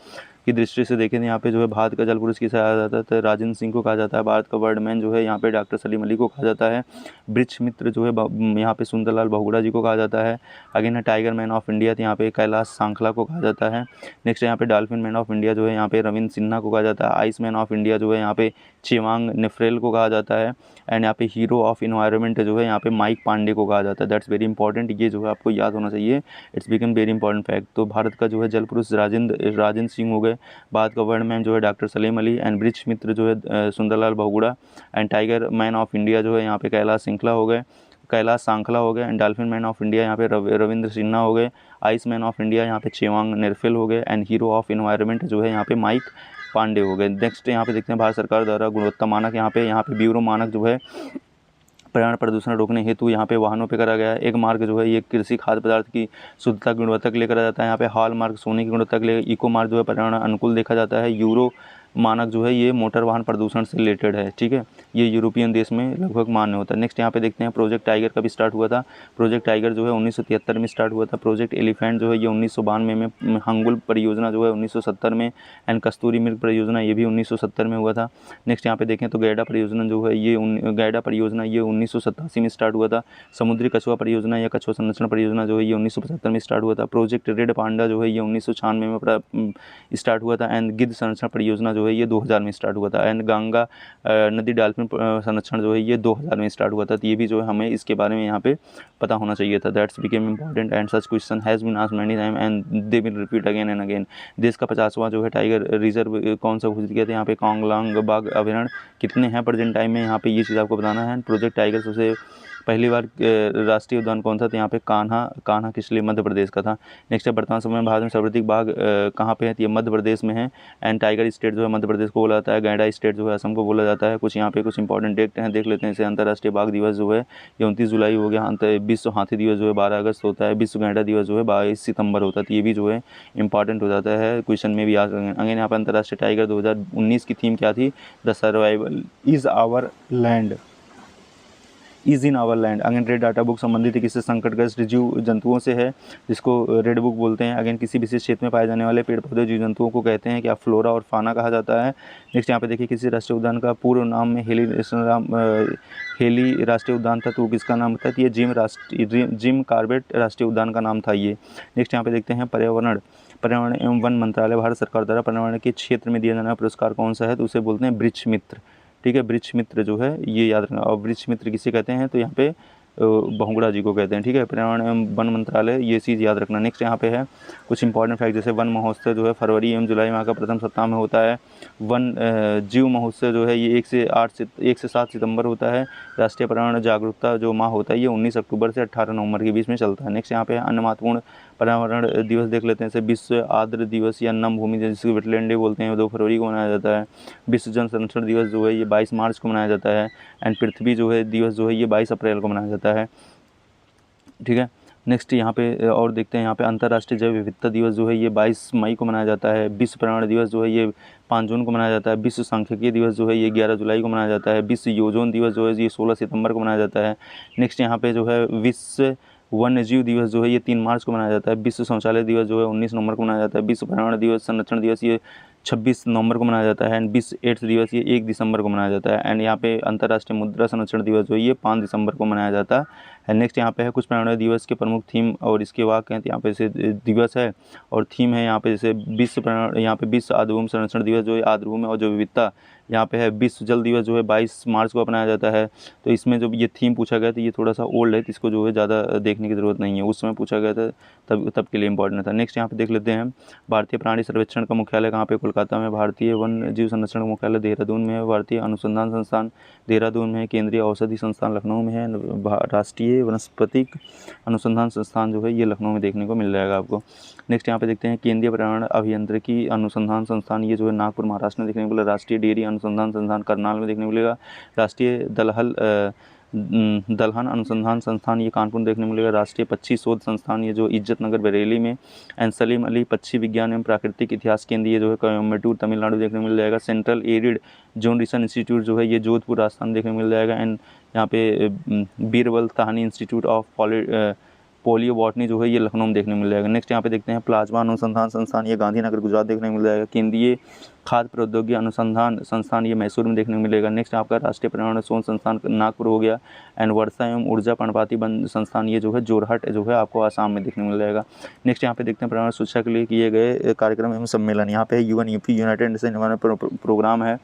की दृष्टि से देखें तो यहाँ पे जो है भारत का जल पुरुष किसे कहा जाता है, तो राजेंद्र सिंह को कहा जाता है। भारत का वर्डमैन जो है यहाँ पे डॉक्टर सलीम अली को कहा जाता है। वृक्ष मित्र जो है यहाँ पे सुंदरलाल बहुगुणा जी को कहा जाता है। अगेन है टाइगर मैन ऑफ इंडिया, तो यहाँ पे कैलाश सांखला को कहा जाता है। नेक्स्ट यहाँ पे डॉल्फिन मैन ऑफ इंडिया जो है यहाँ पे रविंद्र सिन्हा को कहा जाता है। आइस मैन ऑफ इंडिया जो है यहाँ पे चेवांग नेफ्रेल को कहा जाता है। एंड यहाँ पे हीरो ऑफ इन्वायरमेंट जो है यहाँ पे माइक पांडे को कहा जाता है। दैट्स वेरी इंपॉर्टेंट, ये जो है आपको याद होना चाहिए, it's become very important fact. तो भारत का जो है जल पुरुष राजेंद्र सिंह हो गए, भारत का वर्डमैन जो है डॉक्टर सलीम अली, एंड वृक्ष मित्र जो है Sundarlal Bahuguna, and tiger man of India जो है यहाँ पे कैलाश सांखला हो गए, and dolphin man of India यहाँ पे रविंद्र सिन्हा हो गए। आइस मैन ऑफ इंडिया यहाँ पे चेवांग नेरफेल हो गए, एंड हीरो ऑफ इन्वायरमेंट जो है यहाँ पे माइक पांडे हो गए। नेक्स्ट यहाँ पे देखते हैं भारत सरकार द्वारा गुणवत्ता मानक, यहाँ पे ब्यूरो मानक जो है पर्यावरण प्रदूषण रोकने हेतु यहाँ पे वाहनों पे करा गया है। एक मार्क जो है ये कृषि खाद्य पदार्थ की शुद्धता गुणवत्ता के लिए करा जाता है। यहाँ पे हॉल मार्क सोने की गुणवत्ता के लिए, इको मार्क जो है पर्यावरण अनुकूल देखा जाता है। यूरो मानक जो है ये मोटर वाहन प्रदूषण से रिलेटेड है, ठीक है, ये यूरोपियन देश में लगभग मान्य होता है। नेक्स्ट यहाँ पे देखते हैं प्रोजेक्ट टाइगर कब स्टार्ट हुआ था। प्रोजेक्ट टाइगर जो है 1973 में स्टार्ट हुआ था। प्रोजेक्ट एलिफेंट जो है ये 1992 में, हंगुल परियोजना जो है 1970 में, एंड कस्तूरी मृग परियोजना ये भी 1970 में हुआ था। नेक्स्ट यहाँ पे देखें तो गैडा परियोजना जो है ये 1987 में स्टार्ट हुआ था। समुद्री कछुआ परियोजना या कछुआ संरक्षण परियोजना जो है ये 1975 में स्टार्ट हुआ था। प्रोजेक्ट रेड पांडा जो है ये 1996 में स्टार्ट हुआ था। एंड गिद्ध संरक्षण परियोजना जो है ये 2000 में स्टार्ट हुआ था। एंड गंगा नदी डॉल्फिन संरक्षण जो है ये 2000 में स्टार्ट हुआ था। तो ये भी जो है हमें इसके बारे में यहाँ पे पता होना चाहिए था। That's became important, and such question has been asked many time and they will repeat again and again. देश का 50वां जो है टाइगर रिजर्व कौन सा घोषित किया था, यहाँ पे कांगलांग बाघ अभयारण्य कितने हैं प्रेजेंट टाइम में, यहाँ पे ये चीज़ आपको बताना है। प्रोजेक्ट टाइगर सबसे पहली बार राष्ट्रीय उद्यान कौन सा था, यहाँ पे कान्हा किस लिए मध्य प्रदेश का था। नेक्स्ट है वर्तमान समय में भारत में सर्वाधिक बाघ कहाँ पे है, तो ये मध्य प्रदेश में है। एंड टाइगर स्टेट जो है मध्य प्रदेश को बोला जाता है। गैंडा स्टेट जो है असम को बोला जाता है। कुछ यहाँ पे कुछ इंपॉर्टेंट डेट हैं देख लेते हैं। जैसे अंतर्राष्ट्रीय बाघ दिवस जो है ये 29 जुलाई हो गया। विश्व हाथी दिवस जो है 12 अगस्त होता है। विश्व गैंडा दिवस जो है 22 सितंबर होता है। तो ये भी जो है इंपॉर्टेंट हो जाता है, क्वेश्चन में भी आ सकते हैं। अगेन यहाँ पर अंतर्राष्ट्रीय टाइगर 2019 की थीम क्या थी, the survival is our land, is in our land. Again red data book संबंधित है किससे, संकटग्रस्त जीव जंतुओं से है, जिसको रेड बुक बोलते हैं। अगेन किसी विशेष क्षेत्र में पाए जाने वाले पेड़ पौधे जीव जंतुओं को कहते हैं क्या, फ्लोरा और फाना कहा जाता है। नेक्स्ट यहाँ पे देखिए किसी राष्ट्रीय उद्यान का पूर्व नाम में हेली राष्ट्रीय उद्यान था, तो किसका नाम था, ये जिम कॉर्बेट राष्ट्रीय उद्यान का नाम था ये। नेक्स्ट यहाँ पे देखते हैं पर्यावरण एवं वन मंत्रालय भारत सरकार द्वारा पर्यावरण के क्षेत्र में दिया जाने वाला पुरस्कार कौन सा है, तो उसे बोलते हैं वृक्ष मित्र, ठीक है। वृक्ष मित्र जो है ये याद रखना। और वृक्ष मित्र किसे कहते हैं, तो यहाँ पे बहुगुणा जी को कहते हैं, ठीक है। पर्यावरण एवं वन मंत्रालय, ये चीज़ याद रखना। नेक्स्ट यहाँ पे है कुछ इंपॉर्टेंट फैक्ट, जैसे वन महोत्सव जो है फरवरी एवं जुलाई माह का प्रथम सप्ताह में होता है। वन जीव महोत्सव जो है ये 1 से 7 सितंबर होता है। राष्ट्रीय पर्यावरण जागरूकता जो माह होता है ये 19 अक्टूबर से 18 नवंबर के बीच में चलता है। नेक्स्ट यहाँ पे अन्य महत्वपूर्ण पर्यावरण दिवस देख लेते हैं, जैसे विश्व आर्द्र दिवस या नम भूमि जिसको वेटलैंड डे बोलते हैं 2 फरवरी को मनाया जाता है। विश्व जल संरक्षण दिवस जो है ये 22 मार्च को मनाया जाता है। एंड पृथ्वी जो है दिवस जो है ये 22 अप्रैल को मनाया जाता है, ठीक है। नेक्स्ट यहाँ पे और देखते हैं, यहाँ पे अंतर्राष्ट्रीय जैव विविधता दिवस जो है ये 22 मई को मनाया जाता है। विश्व पर्यावरण दिवस जो है ये 5 जून को मनाया जाता है। विश्व सांख्यिकी दिवस जो है ये 11 जुलाई को मनाया जाता है। विश्व ओजोन दिवस जो है ये 16 सितंबर को मनाया जाता है। नेक्स्ट यहाँ पे जो है विश्व वन्यजीव दिवस जो है ये 3 मार्च को मनाया जाता है। विश्व शौचालय दिवस जो है 19 नवंबर को मनाया जाता है। विश्व पर्यावरण दिवस संरक्षण दिवस ये 26 नवंबर को मनाया जाता है। एंड विश्व एड्स दिवस ये 1 दिसंबर को मनाया जाता है। एंड यहाँ पे अंतर्राष्ट्रीय मुद्रा संरक्षण दिवस जो है ये 5 दिसंबर को मनाया जाता है। नेक्स्ट यहाँ पे है कुछ पर्यावरण दिवस के प्रमुख थीम और इसके वाक्य हैं, तो यहाँ पे जैसे दिवस है और थीम है यहाँ पे, जैसे विश्व पर्यावरण, यहाँ पे विश्व आर्द्रभूमि संरक्षण दिवस जो है आर्द्रभूमि और जो विविधता, यहाँ पे है विश्व जल दिवस जो है 22 मार्च को अपनाया जाता है। तो इसमें जो ये थीम पूछा गया था ये थोड़ा सा ओल्ड है, तो इसको जो है ज़्यादा देखने की ज़रूरत नहीं है, उस समय पूछा गया था तब के लिए इंपॉर्टेंट था। नेक्स्ट यहाँ पे देख लेते हैं भारतीय प्राणी सर्वेक्षण का मुख्यालय कहाँ पे कोलकाता में, भारतीय वन जीव संरक्षण मुख्यालय देहरादून में है, भारतीय अनुसंधान संस्थान देहरादून में है, केंद्रीय औषधि संस्थान लखनऊ में है, राष्ट्रीय वनस्पतिक अनुसंधान संस्थान जो है ये लखनऊ में देखने को मिल जाएगा आपको। नेक्स्ट यहाँ पे देखते हैं केंद्रीय पर्यावरण अभियांत्रिकी अनुसंधान संस्थान, ये जो है नागपुर महाराष्ट्र में देखने को मिलेगा। राष्ट्रीय डेयरी अनुसंधान संस्थान करनाल में देखने को मिलेगा। राष्ट्रीय दलहन अनुसंधान संस्थान ये कानपुर देखने को मिलेगा। राष्ट्रीय पक्षी शोध संस्थान ये जो इज्जत नगर बरेली में, एंड सलीम अली पक्षी विज्ञान एवं प्राकृतिक इतिहास केंद्र ये जो है कोयम्बटूर तमिलनाडु देखने को मिल जाएगा। Central arid zone research institute जो है ये जोधपुर राजस्थान देखने को मिल जाएगा। एंड यहाँ पे Birbal Sahni institute of palaeobotany जो है ये लखनऊ में देखने को मिल जाएगा। नेक्स्ट यहाँ पे देखते हैं प्लाज्मा अनुसंधान संस्थान ये गांधीनगर गुजरात देखने को मिल जाएगा। केंद्रीय खाद्य प्रौद्योगिकी अनुसंधान संस्थान ये मैसूर में देखने को मिलेगा। नेक्स्ट आपका राष्ट्रीय पर्यावरण शोध संस्थान नागपुर हो गया। एंड वर्षा एवं ऊर्जा पर्णपाती वन संस्थान ये जो है जोरहट जो है आपको आसाम में देखने को मिल जाएगा। नेक्स्ट यहाँ पे देखते हैं पर्यावरण सुरक्षा के लिए किए गए कार्यक्रम एवं सम्मेलन, यहाँ पे UNEP United Nation Environment Programme है।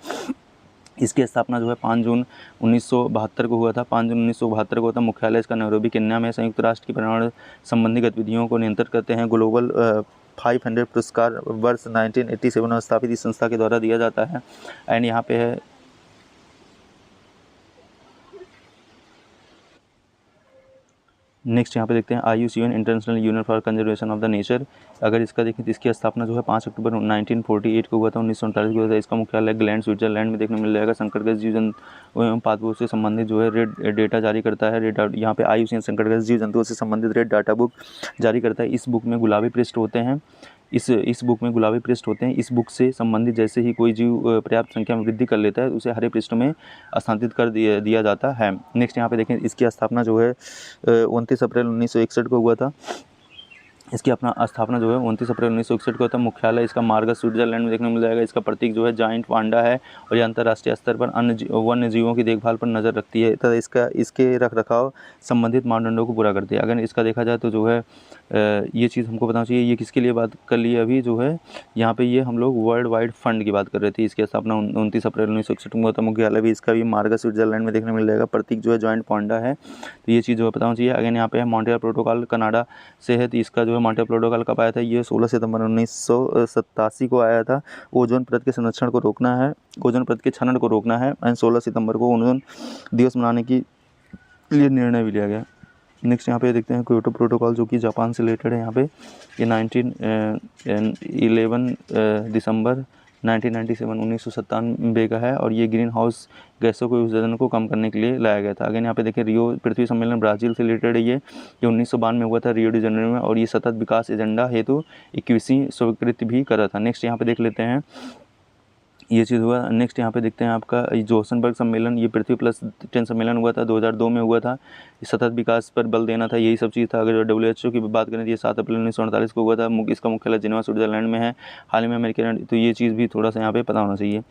इसकी स्थापना जो है 5 जून 1972 को हुआ था। 5 जून 1972 को हुआ था। मुख्यालय इसका नैरोबी केन्या में। संयुक्त राष्ट्र की पर्यावरण संबंधी गतिविधियों को नियंत्रित करते हैं। ग्लोबल 500 पुरस्कार वर्ष 1987 में स्थापित इस संस्था के द्वारा दिया जाता है। एंड यहाँ पे है नेक्स्ट यहाँ पे देखते हैं IUCN international union for conservation of the nature. अगर इसका देखें तो इसकी स्थापना जो है 5 अक्टूबर 1948 को हुआ था। 1939 को हुआ था। इसका मुख्यालय ग्लैंड स्विट्जरलैंड में देखने को मिल जाएगा। संकटग्रस्त जीव जंतु एवं पादपों से संबंधित जो है रेड डेटा जारी करता है। यहाँ पे IUCN संकटग्रस्त जीव जंतुओं से संबंधित रेड डाटा बुक जारी करता है। इस बुक में गुलाबी पृष्ठ होते हैं। इस बुक में गुलाबी पृष्ठ होते हैं। इस बुक से संबंधित जैसे ही कोई जीव पर्याप्त संख्या में वृद्धि कर लेता है उसे हरे पृष्ठ में स्थानांतरित कर दिया जाता है। नेक्स्ट यहाँ पे देखें इसकी स्थापना जो है 29 अप्रैल 1961 को हुआ था। इसकी अपना स्थापना जो है 29 अप्रैल 1961 को होता है। मुख्यालय इसका मार्गस स्विट्जरलैंड में देखने को मिल जाएगा। इसका प्रतीक जो है जाइंट पांडा है और ये अंतर्राष्ट्रीय स्तर पर वन्य जीवों की देखभाल पर नज़र रखती है तथा इसके रखरखाव संबंधित मानदंडों को पूरा करती है। अगर इसका देखा जाए तो जो है ये चीज़ हमको बताना चाहिए। ये किसके लिए बात कर ली अभी जो है यहाँ पे ये हम लोग वर्ल्ड वाइड फंड की बात कर रहे थे। इसकी स्थापना 29 अप्रैल 1961 में होता है। मुख्यालय भी इसका भी मार्गस स्विट्जरलैंड में देखने को मिल जाएगा। प्रतीक जो है जॉइंट पांडा है। तो ये चीज़ जो है बताना चाहिए। अगर यहाँ पे मॉन्ट्रियल प्रोटोकॉल कनाडा से है तो इसका जो है मॉन्ट्रियल प्रोटोकॉल कब आया था, ये 16 सितंबर 1987 को आया था। ओजोन परत के संरक्षण को रोकना है, ओजोन परत के क्षरण को रोकना है। एंड 16 सितंबर को ओजोन दिवस मनाने के लिए निर्णय भी लिया गया। नेक्स्ट यहाँ पे देखते हैं क्योटो प्रोटोकॉल जो कि जापान से रिलेटेड है। यहाँ पे ये 11 दिसंबर 1997 का है और ये ग्रीन हाउस गैसों के उत्सर्जन को कम करने के लिए लाया गया था। अगर यहाँ पे देखें रियो पृथ्वी सम्मेलन ब्राज़ील से रिलेटेड है। ये 1992 में हुआ था रियो डी जेनेरो में और ये सतत विकास एजेंडा हेतु 21वीं स्वीकृति भी करा था। नेक्स्ट यहाँ पे देख लेते हैं ये चीज़ हुआ। नेक्स्ट यहाँ पे देखते हैं आपका जोहान्सबर्ग सम्मेलन, ये पृथ्वी प्लस 10 सम्मेलन हुआ था 2002 में हुआ था। सतत विकास पर बल देना था, यही सब चीज़ था। अगर WHO की बात करें तो ये 7 अप्रैल 1948 को हुआ था। इसका मुख्यालय जिनेवा स्विट्जरलैंड में है। हाल ही में अमेरिका, तो ये चीज़ भी थोड़ा सा यहाँ पे पता होना चाहिए।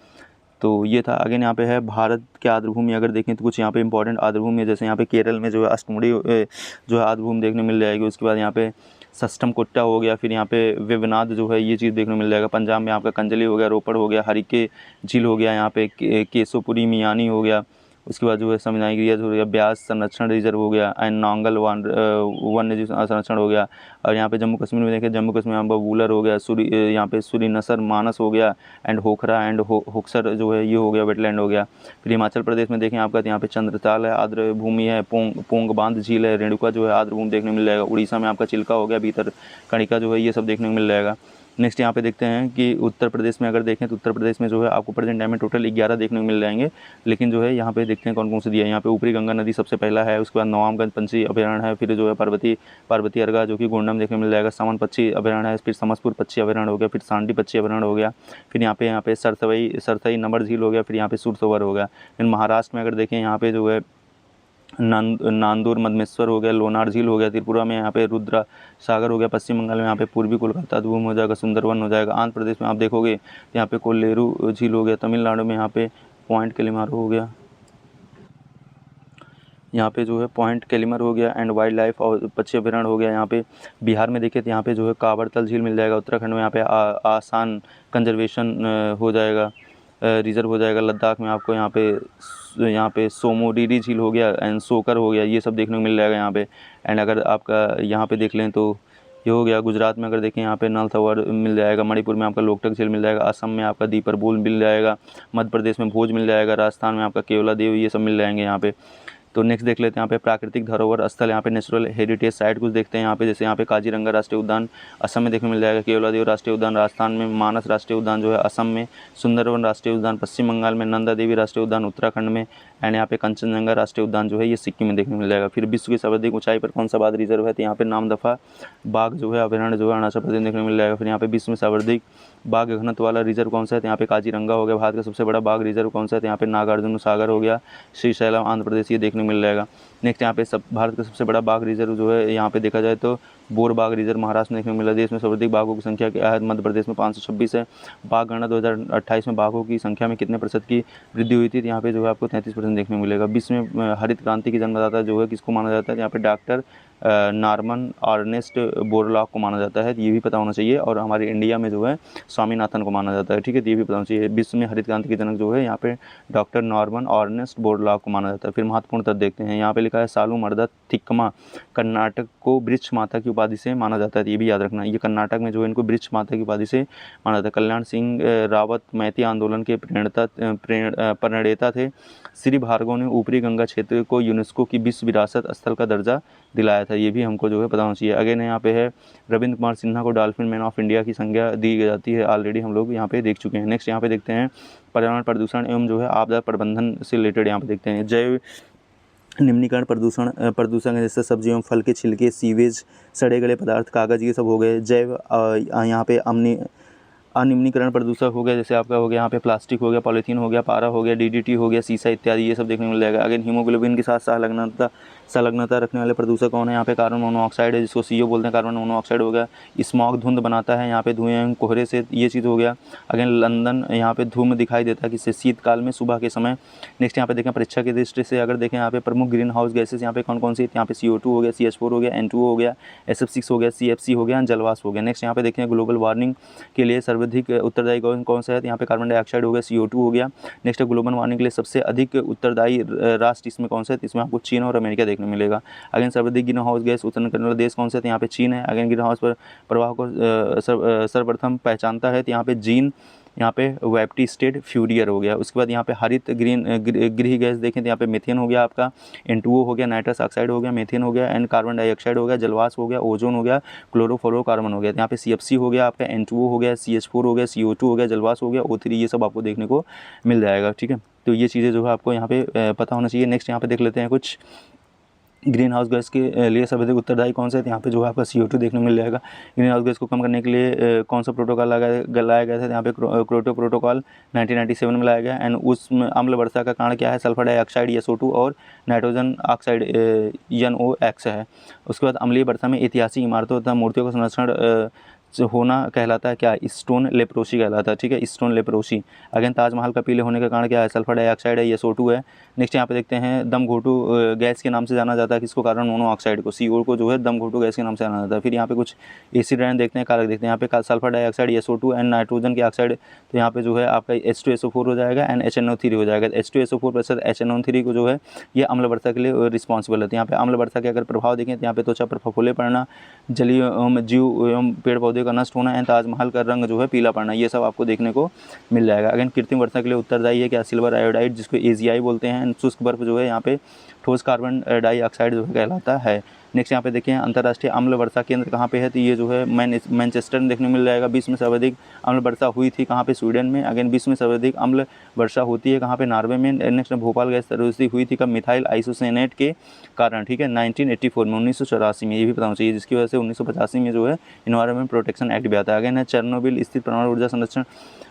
तो ये था। आगे यहाँ पे है भारत के आर्द्रभूमि। अगर देखें तो कुछ यहाँ पे इंपॉर्टेंट आर्द्रभूमि है, जैसे यहाँ पे केरल में जो है अष्टमुड़ी जो है आर्द्रभूमि देखने मिल जाएगी। उसके बाद यहाँ पे सस्टम कोट्टा हो गया, फिर यहाँ पे वेवनाद जो है ये चीज़ देखने को मिल जाएगा। पंजाब में आपका कंजली हो गया, रोपड़ हो गया, हरिके झील हो गया, यहाँ पे केसोपुरी मियानी हो गया। उसके बाद जो है समनाई एरिया हो गया, ब्यास संरक्षण रिजर्व हो गया, एंड नांगल वन्य जीव संरक्षण हो गया। और यहाँ पे जम्मू कश्मीर में देखें, जम्मू कश्मीर यहाँ पर वूलर हो गया, यहाँ पे सूरीनसर मानस हो गया, एंड होखरा एंड होक्सर जो है ये हो गया, वेटलैंड हो गया। फिर हिमाचल प्रदेश में देखें आपका यहाँ पे चंद्रताल है, आर्द्र भूमि है, पोंग बांध झील है, रेणुका जो है आर्द्र भूमि देखने को मिल जाएगा। उड़ीसा में आपका चिल्का हो गया, भीतर कणिका जो है ये सब देखने को मिल जाएगा। नेक्स्ट यहाँ पे देखते हैं कि उत्तर प्रदेश में अगर देखें तो उत्तर प्रदेश में जो है आपको प्रेजेंट टाइम में टोटल 11 देखने को मिल जाएंगे। लेकिन जो है यहाँ पे देखते हैं कौन कौन से दिया है। यहाँ पे ऊपरी गंगा नदी सबसे पहला है, उसके बाद नवाबगंज पंछी अभयारण्य है, फिर जो है पार्वती अर्गा जो कि गोंडा में देखने को मिल जाएगा, सामान पक्षी अभयारण्य है, फिर समसपुर पक्षी अभयारण्य हो गया, फिर सांडी पक्षी अभयारण्य हो गया, फिर यहाँ पे सरथई नंबर झील हो गया, फिर यहाँ पे सुरसोवर हो गया। फिर महाराष्ट्र में अगर देखें यहाँ पे जो है नांदूर मदमेश्वर हो गया, लोनार झील हो गया, त्रिपुरा में यहाँ पे रुद्रा सागर हो गया, पश्चिम बंगाल में यहाँ पे पूर्वी कोलकाता आर्द्रभूमि हो जाएगा, सुंदरवन हो जाएगा। आंध्र प्रदेश में आप देखोगे तो यहाँ पे कोल्लेरू झील हो गया, तमिलनाडु में यहाँ पे पॉइंट केलिमारू हो गया, यहाँ पे जो है पॉइंट केलिमर हो गया, एंड वाइल्ड लाइफ और पक्षी अभयारण्य हो गया। यहाँ पे बिहार में देखें तो यहाँ पे जो है कावड़तल झील मिल जाएगा। उत्तराखंड में यहाँ पे आसान कंजर्वेशन हो जाएगा, रिजर्व हो जाएगा। लद्दाख में आपको यहाँ पे सोमोडीडी झील हो गया, एंड सोकर हो गया, ये सब देखने को मिल जाएगा यहाँ पे। एंड अगर आपका यहाँ पे देख लें तो ये हो गया। गुजरात में अगर देखें यहाँ पे नलथौर मिल जाएगा, मणिपुर में आपका लोकटक झील मिल जाएगा, असम में आपका दीपरबोल मिल जाएगा, मध्य प्रदेश में भोज मिल जाएगा, राजस्थान में आपका केवला देव, ये सब मिल जाएंगे यहाँ पे। तो नेक्स्ट देख लेते हैं यहाँ पे प्राकृतिक धरोहर स्थल, यहाँ पे नेचुरल हेरिटेज साइट कुछ देखते हैं यहाँ पे। जैसे यहाँ पे काजीरंगा राष्ट्रीय उद्यान असम में देखने मिल जाएगा, केवलादेव राष्ट्रीय उद्यान राजस्थान में, मानस राष्ट्रीय उद्यान जो है असम में, सुंदरवन राष्ट्रीय उद्यान पश्चिम बंगाल में, नंदा देवी राष्ट्रीय उद्यान उत्तराखंड में, एंड यहाँ पे कंचनजंगा राष्ट्रीय उद्यान जो है ये सिक्किम में देखने मिल जाएगा। फिर विश्व की सर्वाधिक ऊंचाई पर कौन सा बाघ रिजर्व है, तो यहाँ पे नामदफा बाघ जो है अभयारण्य जो है अरुणाचल प्रदेश में देखने मिल जाएगा। फिर यहाँ पे विश्व में सर्वाधिक बाघ घनत्व वाला रिजर्व कौन सा है, तो यहाँ पे काजीरंगा हो गया। भारत का सबसे बड़ा बाघ रिजर्व कौन सा है, तो यहाँ पे नागार्जुन सागर हो गया, श्रीशैलम आंध्र प्रदेश, ये देखने मिल जाएगा। नेक्स्ट यहाँ पे भारत का सबसे बड़ा बाघ रिजर्व जो है यहाँ पे देखा जाए तो बोर बाघ रिजर्व महाराष्ट्र में देखने को मिला। देश में सर्वाधिक बाघों की संख्या क्या है, मध्य प्रदेश में 526 है। बाघ गणना 2028 में बाघों की संख्या में कितने प्रतिशत की वृद्धि हुई थी, तो यहाँ पे जो है आपको 33% देखने को मिलेगा। विश्व में हरित क्रांति की जन्मदाता जो है किसको माना जाता है, यहाँ पे डॉक्टर नॉर्मन अर्नेस्ट बोरलॉग को माना जाता है, ये भी पता होना चाहिए। और हमारे इंडिया में जो है स्वामीनाथन को माना जाता है, ठीक है, ये भी पता होना चाहिए। विश्व में हरित क्रांति के जनक जो है यहाँ पे डॉक्टर नॉर्मन अर्नेस्ट बोरलॉग को माना जाता है। फिर महत्वपूर्ण तथ्य देखते हैं, यहाँ पे लिखा है सालू मर्दा थिक्कमा कर्नाटक को वृक्ष माता की उपाधि से माना जाता है, ये भी याद रखना। ये कर्नाटक में जो है इनको वृक्ष माता की उपाधि से माना जाता है। कल्याण सिंह रावत मैती आंदोलन के प्रणेता थे। श्री भार्गव ने ऊपरी गंगा क्षेत्र को यूनेस्को की विश्व विरासत स्थल का दर्जा दिलाया था, ये भी हमको जो है पता होना चाहिए। अगेन यहाँ पे है रविंद्र कुमार सिन्हा को डॉल्फिन मैन ऑफ इंडिया की संज्ञा दी जाती है, ऑलरेडी हम लोग यहाँ पे देख चुके हैं। नेक्स्ट यहाँ पे देखते हैं पर्यावरण प्रदूषण एवं जो है आपदा प्रबंधन से रिलेटेड यहाँ पे देखते हैं। जैव निम्नीकरण प्रदूषण जैसे सब्जी एवं फल के छिलके, सीवेज, सड़े गले पदार्थ, कागज़, ये सब हो गए। जैव यहाँ पे अनिम्नीकरण प्रदूषक हो गया, जैसे आपका हो गया यहाँ पे प्लास्टिक हो गया, पॉलीथीन हो गया, पारा हो गया, डीडीटी हो गया, सीसा इत्यादि, ये सब देखने को मिल जाएगा। अगेन हीमोग्लोबिन के साथ संलग्नता रखने वाले प्रदूषक कौन है, यहाँ पे कार्बन मोनोऑक्साइड है, जिसको CO बोलते हैं, कार्बन मोनोऑक्साइड हो गया। स्मॉग धुंध बनाता है यहाँ पे धुएं कोहरे से, ये चीज़ हो गया। अगेन लंदन यहाँ पे धूम दिखाई देता है किससे, शीतकाल में सुबह के समय। नेक्स्ट यहाँ पे देखें परीक्षा की दृष्टि से अगर देखें यहाँ पे प्रमुख ग्रीन हाउस गैसेस यहाँ पे कौन कौन सी, यहाँ पे CO2 हो गया, CH4 हो गया, N2O हो गया, SF6 हो गया, CFC हो गया, जलवाष्प हो गया। नेक्स्ट यहाँ पे देखें ग्लोबल वार्मिंग के लिए सर्वाधिक उत्तरदायी कौन सा है, यहाँ पे कार्बन डाइऑक्साइड हो गया, CO2 हो गया। नेक्स्ट ग्लोबल वार्मिंग के लिए सबसे अधिक उत्तरदायी राष्ट्र इसमें कौन सा है, इसमें आपको चीन और अमेरिका देखने मिलेगा। अगेन सर्वाधिक ग्रीन हाउस गैस उत्पन्न करने वाला देश कौन सा है, यहाँ पे चीन है। अगेन ग्रीन हाउस पर प्रभाव को सर्वप्रथम पहचानता है, तो यहाँ पे चीन, यहाँ पे वेप्टी स्टेट फ्यूरियर हो गया। उसके बाद यहाँ पे हरित गृह गैस देखें तो यहाँ पे मीथेन हो गया, आपका N2O हो गया, नाइट्रस ऑक्साइड हो गया, मीथेन हो गया, एंड कार्बन डाइऑक्साइड हो गया, जलवाष्प हो गया, ओजोन हो गया, क्लोरोफ्लोरोकार्बन हो गया। यहाँ पे CFC हो गया, आपका N2O हो गया, CH4 हो गया, CO2 हो गया, जलवाष्प हो गया, O3, ये सब आपको देखने को मिल जाएगा, ठीक है। तो ये चीज़ें जो है आपको यहाँ पे पता होना चाहिए। नेक्स्ट यहाँ पे देख लेते हैं कुछ ग्रीन हाउस गैस के लिए सर्वाधिक उत्तरदायी कौन सा है, यहाँ पे जो है आपका CO2 देखने को मिल जाएगा। ग्रीन हाउस गैस को कम करने के लिए कौन सा प्रोटोकॉल लाया गया था, यहाँ पे क्योटो प्रोटोकॉल 1997 में लाया गया। एंड उसमें अम्ल वर्षा का कारण क्या है, सल्फर डाइऑक्साइड SO2 और नाइट्रोजन ऑक्साइड NOx है। उसके बाद अम्लीय वर्षा में ऐतिहासिक इमारतों तथा मूर्तियों का संरक्षण होना कहलाता है क्या, स्टोन लेप्रोसी कहलाता है, ठीक है, स्टोन लेप्रोसी। अगेन ताजमहल का पीले होने का कारण क्या है, सल्फर डाइऑक्साइड है, SO2 है। नेक्स्ट यहाँ पे देखते हैं दम घोटू गैस के नाम से जाना जाता है किसको, कार्बन मोनोऑक्साइड को, CO को जो है दम घोटू गैस के नाम से जाना जाता है। फिर यहाँ पे कुछ एसिड रेन देखते हैं, कारक देखते हैं, यहाँ पे sulphur dioxide SO2 and nitrogen के ऑक्साइड, तो यहाँ पे जो है आपका H2SO4 हो जाएगा एंड HNO3 हो जाएगा। H2SO4 प्लस HNO3 को जो है ये अम्ल वर्षा के लिए रिस्पॉन्सिबल है। यहाँ पे अम्ल वर्षा के अगर प्रभाव देखें तो यहाँ पे त्वचा पर फफोले पड़ना, जलीय जीव एवं पेड़ पौधे का नष्ट होना एंड ताजमहल का रंग जो है पीला पड़ना, ये सब आपको देखने को मिल जाएगा। अगेन कृत्रिम वर्षा के लिए उत्तरदायी है क्या, सिल्वर आयोडाइड, जिसको AgI बोलते हैं। एंड शुष्क बर्फ जो है यहाँ पे ठोस कार्बन डाइऑक्साइड जो है कहलाता है। नेक्स्ट यहाँ पे देखें अंतर्राष्ट्रीय अम्ल वर्षा केंद्र कहाँ पे है, तो ये जो है मैनचेस्टर में देखने को मिल जाएगा। विश्व में सर्वाधिक अम्ल वर्षा हुई थी कहाँ पे, स्वीडन में। अगेन विश्व में सर्वाधिक अम्ल वर्षा होती है कहाँ पे, नॉर्वे में। नेक्स्ट भोपाल गैस तरह हुई थी कब, मिथाइल आइसोसेनेट के कारण, ठीक है, 1984 में, 1984 में, ये भी बताना चाहिए, जिसकी वजह से 1985 में जो है इन्वायरमेंट प्रोटेक्शन एक्ट भी आता है। अगेन है चेरनोबिल स्थित परमाणु ऊर्जा संरक्षण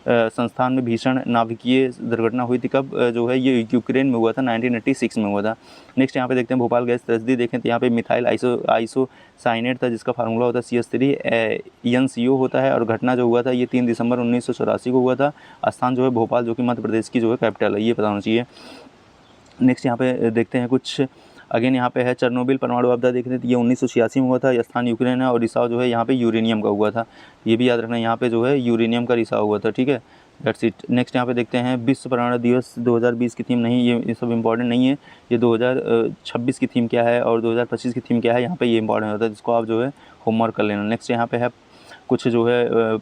संस्थान में भीषण नाभिकीय दुर्घटना हुई थी कब, जो है ये यूक्रेन में हुआ था, 1986 में हुआ था। नेक्स्ट यहाँ पे देखते हैं भोपाल गैस त्रसदी देखें तो यहाँ पे मिथाइल आइसोसाइनेट था, जिसका फार्मूला होता है CH3NCO होता है। और घटना जो हुआ था ये 3 दिसंबर 1984 को हुआ था। स्थान जो है भोपाल, जो कि मध्य प्रदेश की जो है कैपिटल है, ये पता होना चाहिए। नेक्स्ट यहाँ पे देखते हैं कुछ, अगेन यहाँ पे है चेरनोबिल परमाणु आपदा देख रहे थे, ये 1986 में हुआ था। स्थान यूक्रेन है और रिसाव जो है यहाँ पे यूरेनियम का हुआ था, ये भी याद रखना, यहाँ पे जो है यूरेनियम का रिसाव हुआ था, ठीक है। That's it. नेक्स्ट यहाँ पे देखते हैं विश्व पर्यावरण दिवस 2020 की थीम नहीं, ये सब इंपॉर्टेंट नहीं है, ये 2026 की थीम क्या है और 2025 की थीम क्या है, यहाँ पे ये इंपॉर्टेंट होता है, जिसको आप जो है होमवर्क कर लेना। नेक्स्ट यहाँ पे है कुछ जो है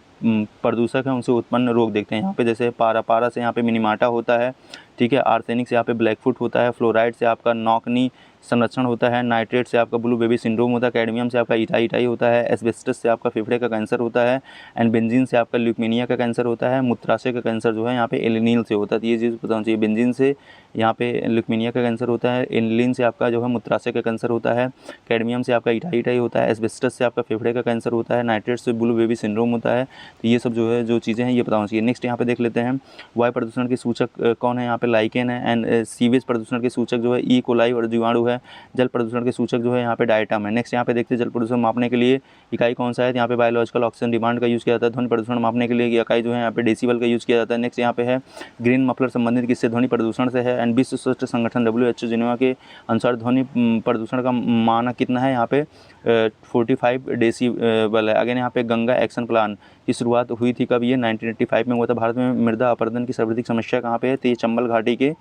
प्रदूषक हैं उनसे उत्पन्न रोग देखते हैं यहाँ पे, जैसे पारा से यहाँ पे मिनीमाटा होता है, ठीक है, आर्सेनिक से यहाँ पे ब्लैकफुट होता है, फ्लोराइड से आपका नॉकनी संरक्षण होता है, नाइट्रेट से आपका ब्लू बेबी सिंड्रोम होता है, कैडमियम से आपका इटाई होता है, एस्बेस्टस से आपका फेफड़े का कैंसर होता है, एंड बेंजीन से आपका ल्यूकेमिया का कैंसर होता है, मूत्राशय का कैंसर जो है यहाँ पे एलिनील से होता है। तो ये चीज़ बताना चाहिए, बेंजीन से यहाँ पे ल्यूकेमिया का कैंसर होता है, एलिनील से आपका जो है मूत्राशय का कैंसर होता है, कैडमियम से आपका इटाई होता है, एस्बेस्टस से आपका फेफड़े का कैंसर होता है, नाइट्रेट से ब्लू बेबी सिंड्रोम होता है। तो ये सब जो है जो चीज़ें हैं ये बताना चाहिए। नेक्स्ट यहाँ पे देख लेते हैं वायु प्रदूषण के सूचक कौन है, यहाँ पे लाइकेन है, एंड सीवेज प्रदूषण के सूचक जो है ई कोलाई और जीवाणु है, जल प्रदूषण के सूचक जो है यहाँ पे डायटम है। नेक्स्ट यहाँ पे देखते हैं जल प्रदूषण मापने के लिए इकाई कौन सा है, यहाँ पे बायोलॉजिकल ऑक्सीजन डिमांड का यूज़ किया जाता है। ध्वनि प्रदूषण मापने के लिए इकाई जो है यहाँ पे डेसिबल का यूज़ किया जाता है। नेक्स्ट यहाँ पे है ग्रीन मफलर संबंधित किससे, ध्वनि प्रदूषण से है, एंड विश्व स्वास्थ्य संगठन WHO जिनेवा के अनुसार ध्वनि प्रदूषण का मानक कितना है, यहाँ पे 45 डेसीबल है। अगेन यहाँ पे गंगा एक्शन प्लान की शुरुआत हुई थी कब, ये 1985 में हुआ था। भारत में मृदा अपरदन की सर्वाधिक समस्या कहाँ पे है, तो ये चंबल घाटी के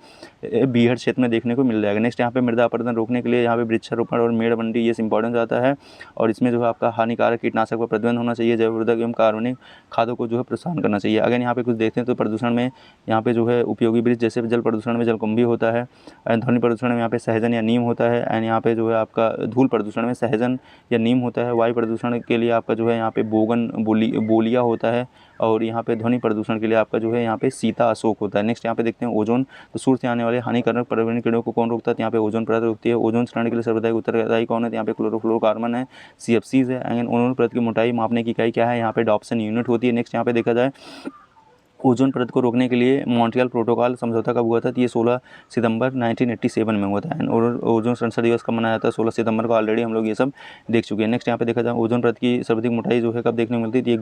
बीहड़ क्षेत्र में देखने को मिल जाएगा। नेक्स्ट यहाँ पे मृदा अपरदन रोकने के लिए यहाँ पे वृक्षारोपण और मेड़बंदी ये इंपॉर्टेंस आता है, और इसमें जो है आपका हानिकारक कीटनाशक पर प्रतिबंध होना चाहिए, जैववर्धक एवं कार्बनिक खादों को जो है प्रोत्साहन करना चाहिए। अगर यहाँ पे कुछ देखते हैं तो प्रदूषण में यहाँ पे जो है उपयोगी वृक्ष, जैसे जल प्रदूषण में जलकुंभी होता है, एंड ध्वनि प्रदूषण में यहाँ पे सहजन या नीम होता है, एंड यहाँ पे जो है आपका धूल प्रदूषण में सहजन या नीम होता है। वायु प्रदूषण के लिए आपका जो है यहाँ पे बोलिया होता है, और यहाँ पे ध्वनि प्रदूषण के लिए आपका जो है यहाँ पे सीता अशोक होता है। नेक्स्ट यहाँ पे देखते हैं ओजोन, तो सूर्य से आने वाले हानिकारक पर्यावरणीय किरणों को कौन रोकता है, तो यहाँ पे ओजोन परत रोकती है। ओजोन श्रेणी के लिए सर्वदायी उत्तरदायी कौन है, तो यहाँ पे क्लोरोफ्लोरोकार्बन है, CFCs है। एंड ओजोन परत की मोटाई मापने की इकाई क्या है, यहाँ पे डॉप्सन यूनिट होती है। नेक्स्ट यहाँ पे देखा जाए ओजोन परत को रोकने के लिए मॉन्ट्रियल प्रोटोकॉल समझौता कब हुआ था, तो ये 16 सितंबर 1987 में हुआ था। एंड ओजोन संरक्षण दिवस कब मनाया जाता है, 16 सितंबर को। ऑलरेडी हम लोग ये सब देख चुके हैं। नेक्स्ट यहाँ पे देखा जाए ओजोन परत की सर्वाधिक मोटाई जो है कब देखने को मिलती है, तो ये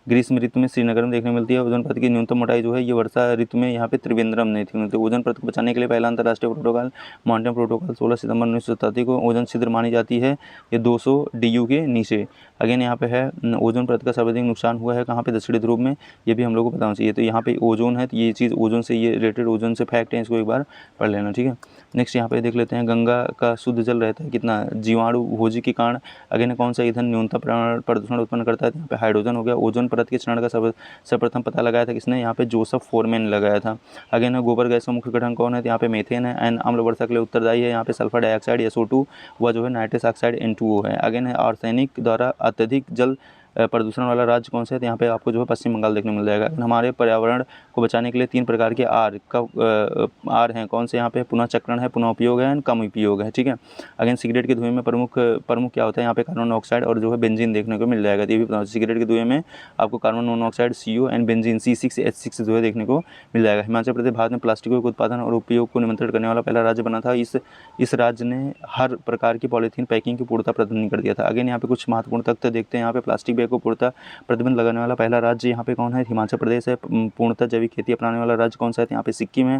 ग्रीष्म ऋतु में श्रीनगर में देखने को मिलती है। ओजोन परत की न्यूनतम मोटाई जो है ये वर्षा ऋतु में यहाँ पे त्रिवेंद्रम में देखने को मिलती है। ओजोन परत को बचाने के लिए पहला अंतर्राष्ट्रीय प्रोटोकॉल मॉन्ट्रियल प्रोटोकॉल 16 सितंबर 1987 को। ओजोन छिद्र मानी जाती है ये 200 DU के नीचे। अगेन यहाँ पे है ओजोन परत का सर्वाधिक नुकसान हुआ है कहाँ पे, दक्षिणी ध्रुव में, ये भी हम लोग को बताना चाहिए। तो यहाँ पे ओजोन है, तो ये चीज़ ओजोन से ये रिलेटेड ओजोन से फैक्ट है, इसको एक बार पढ़ लेना, ठीक है। नेक्स्ट यहाँ पे देख लेते हैं गंगा का शुद्ध जल रहता है कितना, जीवाणु भोजी के कारण। अगेन कौन सा ईंधन न्यूनतम प्रदूषण उत्पन्न करता है, यहाँ पे हाइड्रोजन हो गया। ओजोन परत के क्षरण का सर्वप्रथम पता लगाया था किसने, यहाँ पे जोसेफ फोरमैन लगाया था। अगेन गोबर गैस का मुख्य गठन कौन है, तो यहाँ पे मेथेन है। एंड अम्ल वर्षा के लिए उत्तरदायी है यहाँ पे सल्फर डाइऑक्साइड SO2 व जो है नाइट्रस ऑक्साइड N2O है। अगेन है आर्सेनिक द्वारा अत्यधिक जल प्रदूषण वाला राज्य कौन सा है, तो यहाँ पे आपको जो है पश्चिम बंगाल देखने को मिल जाएगा। हमारे पर्यावरण को बचाने के लिए 3 प्रकार के आर हैं, कौन से यहाँ पे, पुनः चक्रण है, पुनः उपयोग है, एंड कम उपयोग है, ठीक है। अगेन सिगरेट के धुएं में प्रमुख क्या होता है, यहाँ पे कार्बन मोनोऑक्साइड और जो है बेंजीन देखने को मिल जाएगा। तो ये भी बताओ, सिगरेट के धुएं में आपको carbon monoxide CO and benzene C6H6 जो है देखने को मिल जाएगा। हिमाचल प्रदेश भारत में प्लास्टिकों के उत्पादन और उपयोग को नियंत्रित करने वाला पहला राज्य बना था। इस राज्य ने हर प्रकार की पॉलीथीन पैकिंग की पूर्णता प्रतिबंध कर दिया था। अगेन यहाँ पे कुछ महत्वपूर्ण तथ्य देखते हैं, यहाँ पे प्लास्टिक बैग को पूर्णता प्रतिबंध लगाने वाला पहला राज्य यहाँ पे कौन है, हिमाचल प्रदेश है। पूर्णतः जैविक खेती अपनाने वाला राज्य कौन सा है, यहाँ पे सिक्किम है।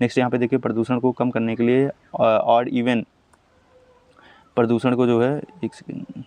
नेक्स्ट यहाँ पे देखिए प्रदूषण को कम करने के लिए ऑड इवन प्रदूषण को जो है, एक सेकेंड,